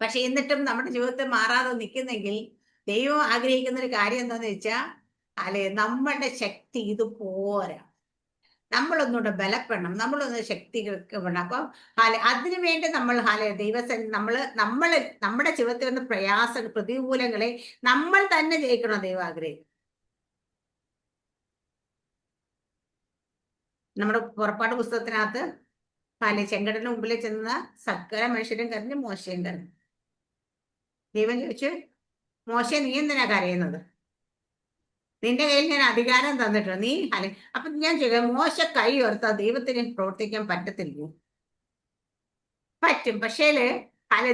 പക്ഷെ എന്നിട്ടും നമ്മുടെ ജീവിതത്തിൽ മാറാതെ നിൽക്കുന്നെങ്കിൽ ദൈവം ആഗ്രഹിക്കുന്ന ഒരു കാര്യം എന്താന്ന് വെച്ചാൽ അല്ലെ നമ്മളുടെ ശക്തി ഇത് പോരാ, നമ്മളൊന്നുകൂടെ ബലപ്പെടണം, നമ്മളൊന്ന് ശക്തി വേണം. അപ്പം അതിനു വേണ്ടി നമ്മൾ നമ്മുടെ ജീവിതത്തിൽ വന്ന പ്രയാസ പ്രതികൂലങ്ങളെ നമ്മൾ തന്നെ ജയിക്കണം ദൈവം ആഗ്രഹിക്കും. നമ്മുടെ പുറപ്പാട് പുസ്തകത്തിനകത്ത് ചെങ്കടലിന് മുമ്പിൽ ചെന്ന സകല മനുഷ്യരും കരഞ്ഞ് മോശയും കരഞ്ഞു. ദൈവം ചോദിച്ചു, മോശെ നീ എന്തിനാ കരയുന്നത്? നിന്റെ കയ്യിൽ ഞാൻ അധികാരം തന്നിട്ടുണ്ട്, നീ അല്ലെ. അപ്പൊ ഞാൻ ചോദിക്കാം, മോശ കൈ ഉയർത്താ ദൈവത്തിന് പ്രവർത്തിക്കാൻ പറ്റത്തില്ലയോ? പറ്റും. പക്ഷേ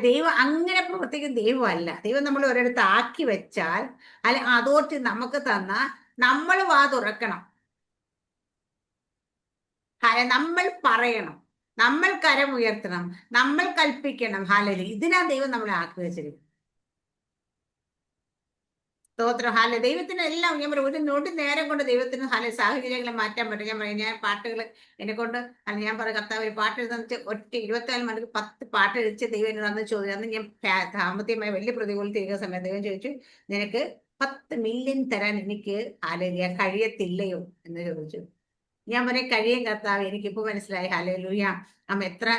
ദൈവം അങ്ങനെ പ്രവർത്തിക്കുന്ന ദൈവമല്ല. ദൈവം നമ്മൾ ഒരിടത്ത് ആക്കി വെച്ചാൽ അതോർത്ത് നമുക്ക് തന്ന നമ്മൾ വാ തുറക്കണം, നമ്മൾ പറയണം, നമ്മൾ കരം ഉയർത്തണം, നമ്മൾ കൽപ്പിക്കണം. ഇതിനാ ദൈവം നമ്മളെ ആക്കി വെച്ചിരിക്കും. സ്തോത്രം. ദൈവത്തിന് എല്ലാം ഞാൻ പറയും, ഒരു നൊടി നേരം കൊണ്ട് ദൈവത്തിന് സാഹചര്യങ്ങളെ മാറ്റാൻ പറ്റും. ഞാൻ പറയും, ഞാൻ പാട്ടുകൾ എന്നെ കൊണ്ട് ഞാൻ പറയും കർത്താവ് ഒരു പാട്ട് എഴുതാന്ന് വെച്ചാൽ ഒറ്റ 24 മണിക്ക് 10 പാട്ട് എഴുതിച്ച് ദൈവം എന്നോട് അന്ന് ചോദിച്ചു. അന്ന് ഞാൻ സാമ്പത്തികമായി വലിയ പ്രതികൂലത്തിൽ ഇരിക്കുന്ന സമയത്ത് ദൈവം ചോദിച്ചു, നിനക്ക് 10 മില്യൺ തരാൻ എനിക്ക് കഴിയത്തില്ലയോ എന്ന് ചോദിച്ചു. ഞാൻ പറയും കഴിയും കർത്താവ്, എനിക്കിപ്പോ മനസ്സിലായി. ഹല്ലേലൂയ. എത്ര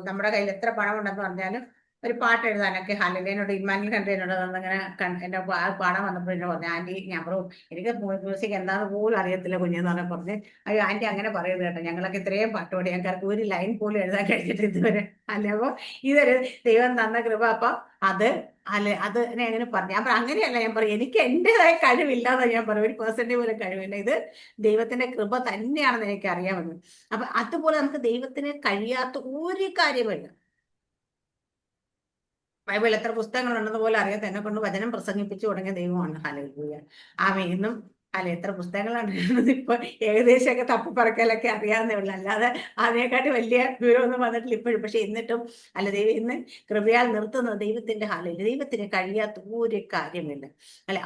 നമ്മുടെ കയ്യിൽ എത്ര പണം ഉണ്ടെന്ന് പറഞ്ഞാലും ഒരു പാട്ട് എഴുതാനൊക്കെ എന്നോട് ഇമ്മാനുവൽ കണ്ടതിനോട് അങ്ങനെ എന്റെ പാടാൻ വന്നപ്പോൾ എന്നോട് പറഞ്ഞു, ആന്റി ഞാൻ പറഞ്ഞു എനിക്ക് മ്യൂസിക് എന്താന്ന് പോലും അറിയത്തില്ല കുഞ്ഞെന്ന് പറഞ്ഞ പറഞ്ഞ്, അയ്യോ ആന്റി അങ്ങനെ പറയുന്നത് കേട്ടോ, ഞങ്ങളൊക്കെ ഇത്രയും പാട്ടോടി ഞങ്ങൾക്ക് ഒരു ലൈൻ പോലും എഴുതാൻ കഴിഞ്ഞിട്ട് ഇതുവരെ. അപ്പൊ ഇതൊരു ദൈവം തന്ന കൃപ. അപ്പൊ അത് എങ്ങനെ പറഞ്ഞു? ഞാൻ പറഞ്ഞു അങ്ങനെയല്ല, ഞാൻ പറയും എനിക്ക് എന്റേതായ കഴിവില്ലാതെ ഞാൻ പറയും, ഒരു പേഴ്സന്റെ പോലും കഴിവില്ല, ഇത് ദൈവത്തിന്റെ കൃപ തന്നെയാണെന്ന് എനിക്ക് അറിയാമെന്ന്. അപ്പൊ അതുപോലെ നമുക്ക് ദൈവത്തിന് കഴിയാത്ത ഒരു കാര്യമില്ല. ബൈബിൾ എത്ര പുസ്തകങ്ങളുണ്ടെന്ന് പോലെ അറിയാത്ത എന്നെ കൊണ്ട് വചനം പ്രസംഗിപ്പിച്ചു തുടങ്ങിയ ദൈവമാണ്. ഹല്ലേലൂയ. ഇന്നും എത്ര പുസ്തകങ്ങളാണ് ഇപ്പൊ ഏകദേശമൊക്കെ തപ്പിപ്പറക്കലൊക്കെ അറിയാവുന്നേ ഉള്ളൂ, അല്ലാതെ അതിനെക്കാട്ടി വലിയ വിവരമൊന്നും വന്നിട്ടില്ല ഇപ്പോഴും. പക്ഷെ എന്നിട്ടും ദൈവം ഇന്ന് കൃപയാൽ നിർത്തുന്നത് ദൈവത്തിന്റെ ദൈവത്തിന് കഴിയാത്ത ഒരു കാര്യമില്ല.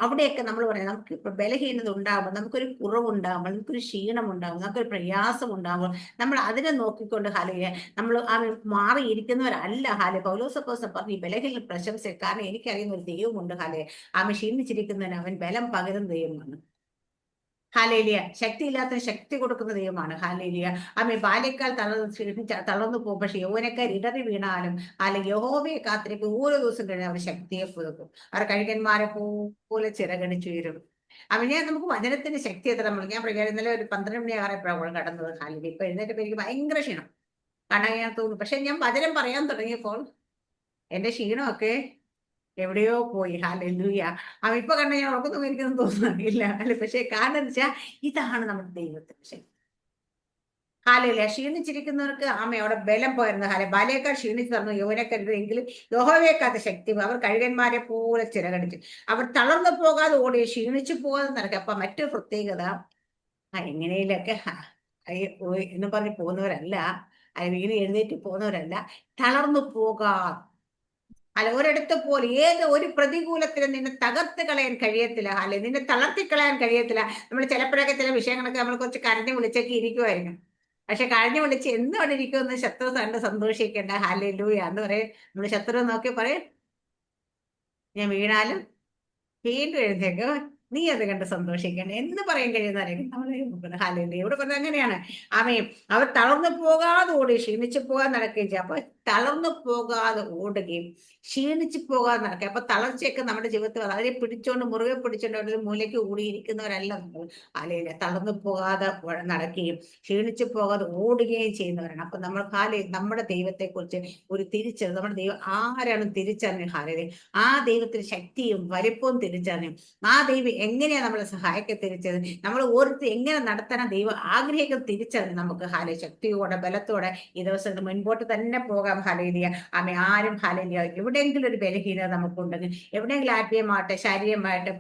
അവിടെയൊക്കെ നമ്മൾ പറയാം, നമുക്ക് ഇപ്പൊ ബലഹീനത ഉണ്ടാകുമ്പോൾ, നമുക്കൊരു കുറവുണ്ടാകുമ്പോൾ, നമുക്കൊരു ക്ഷീണം ഉണ്ടാകുമ്പോൾ, നമുക്കൊരു പ്രയാസം ഉണ്ടാകുമ്പോൾ നമ്മൾ അതിനെ നോക്കിക്കൊണ്ട് നമ്മൾ മാറിയിരിക്കുന്നവരല്ല. പൗലോസപ്പോസ്തലൻ പറഞ്ഞു, ബലഹീന പ്രശംസ, കാരണം എനിക്കറിയുന്ന ഒരു ദൈവമുണ്ട്. ക്ഷീണിച്ചിരിക്കുന്നവന് അവൻ ബലം പകരുന്ന ദൈവമാണ്. ശക്തിയില്ലാത്ത ശക്തി കൊടുക്കുന്ന ദൈവമാണ്. ബാല്യക്കാൽ തളർന്നു പോകും, പക്ഷെ യൗവനക്കാർ ഇടറി വീണാലും യഹോവയെ കാത്തിരിക്കും, ഓരോ ദിവസം കഴിഞ്ഞാൽ അവർ ശക്തിയെ പുതുക്കും, അവർ കഴുകന്മാരെ പോലെ ചിറകടിച്ചുയരും. നമുക്ക് വചനത്തിന്റെ ശക്തി എത്ര ഞാൻ പറയാം. ഇന്നലെ ഒരു 12 മണിയാകാറെപ്പോഴാണ് കടന്നത്. ഇപ്പൊ എഴുന്നേറ്റപ്പോ എനിക്ക് ഭയങ്കര ക്ഷീണം കാണാൻ ഞാൻ തോന്നുന്നു. പക്ഷെ ഞാൻ വചനം പറയാൻ തുടങ്ങിയപ്പോൾ എന്റെ ക്ഷീണമൊക്കെ എവിടെയോ പോയി. ഹല്ലേലൂയ. ഇപ്പൊ കണ്ട ഞാൻ ഉറക്കം എനിക്കൊന്നും തോന്നുന്നില്ല. പക്ഷെ കാരണം എന്ന് വെച്ചാൽ ഇതാണ് നമ്മുടെ ദൈവത്തിന്റെ ശക്തി. ക്ഷീണിച്ചിരിക്കുന്നവർക്ക് അവിടെ ബലം പോയിരുന്നു. ബാലേക്കാർ ക്ഷീണിച്ചു പറഞ്ഞു, യൗവനക്കരുതെങ്കിലും യഹോവയെക്കാത്ത ശക്തി, അവർ കഴുകന്മാരെ പോലെ ചിറകടിച്ചു, അവർ തളർന്നു പോകാതെ ഓടി, ക്ഷീണിച്ചു പോകാതെ നടക്കുക. അപ്പൊ മറ്റൊരു പ്രത്യേകത, എങ്ങനെയൊക്കെ എന്ന് പറഞ്ഞ് പോകുന്നവരല്ല, വീട് എഴുന്നേറ്റ് പോകുന്നവരല്ല, തളർന്നു പോകാ അല്ല, ഒരിടത്ത് പോലും ഏത് ഒരു പ്രതികൂലത്തിലും നിന്നെ തകർത്ത് കളയാൻ കഴിയത്തില്ല. അല്ലെ, നിന്നെ തളർത്തി കളയാൻ കഴിയത്തില്ല. നമ്മൾ ചിലപ്പോഴൊക്കെ ചില വിഷയങ്ങളൊക്കെ നമ്മൾ കുറച്ച് കരഞ്ഞു വിളിച്ചൊക്കെ ഇരിക്കുമായിരുന്നു. പക്ഷെ കരഞ്ഞു വിളിച്ച് എന്ന് അവിടെ ഇരിക്കുമെന്ന് ശത്രു കണ്ട് സന്തോഷിക്കേണ്ട. ഹല്ലേലൂയ എന്ന് പറയും. നമ്മൾ ശത്രു നോക്കി പറയും, ഞാൻ വീണാലും വീണ്ടും എഴുന്നേക്ക്, നീ അത് കണ്ട് സന്തോഷിക്കണം എന്ന് പറയാൻ കഴിയുന്നവരായിരിക്കും നമ്മളെ നോക്കുന്നത്. ഹാലേലൂയ. ഇവിടെ പറഞ്ഞത് അങ്ങനെയാണ്. ആമേൻ. അവർ തളർന്നു പോകാതെ ഓടി ക്ഷീണിച്ചു പോകാൻ നടക്കുകയും ചെയ്യും. അപ്പൊ തളർന്നു പോകാതെ ഓടുകയും ക്ഷീണിച്ചു പോകാതെ നടക്കുക. അപ്പൊ തളർച്ചയൊക്കെ നമ്മുടെ ജീവിതത്തിൽ വളരെ പിടിച്ചോണ്ട് മുറുകെ പിടിച്ചോണ്ട് ഒരു മൂലയ്ക്ക് കൂടിയിരിക്കുന്നവരല്ല നമ്മൾ. ഹാലേലൂയ. തളർന്നു പോകാതെ നടക്കുകയും ക്ഷീണിച്ചു പോകാതെ ഓടുകയും ചെയ്യുന്നവരാണ്. അപ്പൊ നമ്മൾ നമ്മുടെ ദൈവത്തെ കുറിച്ച് ഒരു തിരിച്ചറിവ്, നമ്മുടെ ദൈവം ആരാണ് തിരിച്ചറിഞ്ഞു. ഹാലേലൂയ. ആ ദൈവത്തിന് ശക്തിയും വലിപ്പവും തിരിച്ചറിഞ്ഞു. ആ ദൈവം എങ്ങനെയാ നമ്മളെ സഹായിക്കെ തിരിച്ചത്, നമ്മൾ ഓരോരുത്തർ എങ്ങനെ നടത്തണം ദൈവം ആഗ്രഹിക്കുന്ന തിരിച്ചറിഞ്ഞ് നമുക്ക് ശക്തിയോടെ ബലത്തോടെ ഈ ദിവസങ്ങൾ മുൻപോട്ട് തന്നെ പോകാം. ഹല്ലേലൂയ. ആമേൻ. ആരും ഹല്ലേലൂയ എവിടെയെങ്കിലും ഒരു ബലഹീനത നമുക്കുണ്ടെങ്കിൽ, എവിടെയെങ്കിലും ആത്മീയമാകട്ടെ, ശാരീരികമാകട്ടെ,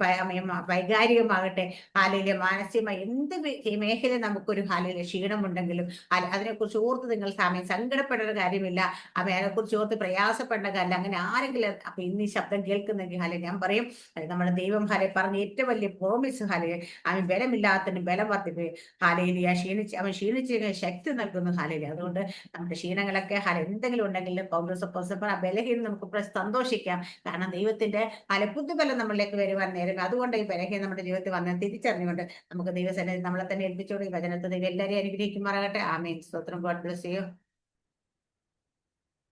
വൈകാരികമാകട്ടെ, ഹല്ലേലൂയ മാനസികമായി എന്ത് മേഖല നമുക്കൊരു ഹല്ലേലൂയ ക്ഷീണമുണ്ടെങ്കിലും അതിനെക്കുറിച്ച് ഓർത്ത് നിങ്ങൾ സങ്കടപ്പെടേണ്ട കാര്യമില്ല. അതിനെക്കുറിച്ച് ഓർത്ത് പ്രയാസപ്പെടേണ്ട കാര്യമില്ല. അങ്ങനെ ആരെങ്കിലും അപ്പൊ ഇന്ന് ഈ ശബ്ദം കേൾക്കുന്നെങ്കിൽ ഞാൻ പറയും, നമ്മുടെ ദൈവം പറഞ്ഞ ഏറ്റവും വലിയ പ്രോമിസ് അവൻ ബലമില്ലാത്തതിന് ബലം വർദ്ധിപ്പിക്കും. അവൻ ക്ഷീണിച്ച് ശക്തി നൽകുന്നു. അതുകൊണ്ട് നമ്മുടെ ക്ഷീണങ്ങളൊക്കെ എന്തെങ്കിലും ഉണ്ടെങ്കിൽ പൗലോസ് അപ്പോസ്തലൻ ആ ബലഹീനം നമുക്ക് സന്തോഷിക്കാം. കാരണം ദൈവത്തിന്റെ പുതുബലം നമ്മളിലേക്ക് വരുവാൻ നേരം. അതുകൊണ്ട് ഈ ബലഹീനം നമ്മുടെ ജീവിതത്തിൽ വന്ന് തിരിച്ചറിഞ്ഞുകൊണ്ട് നമുക്ക് ദൈവസേന നമ്മളെ തന്നെ ഏൽപ്പിച്ചുകൊണ്ട് ഈ വചനത്തെ ദൈവം എല്ലാവരെയും അനുഗ്രഹിക്കുമാറാകട്ടെ. ആമേൻ. സ്തോത്രം. God bless you.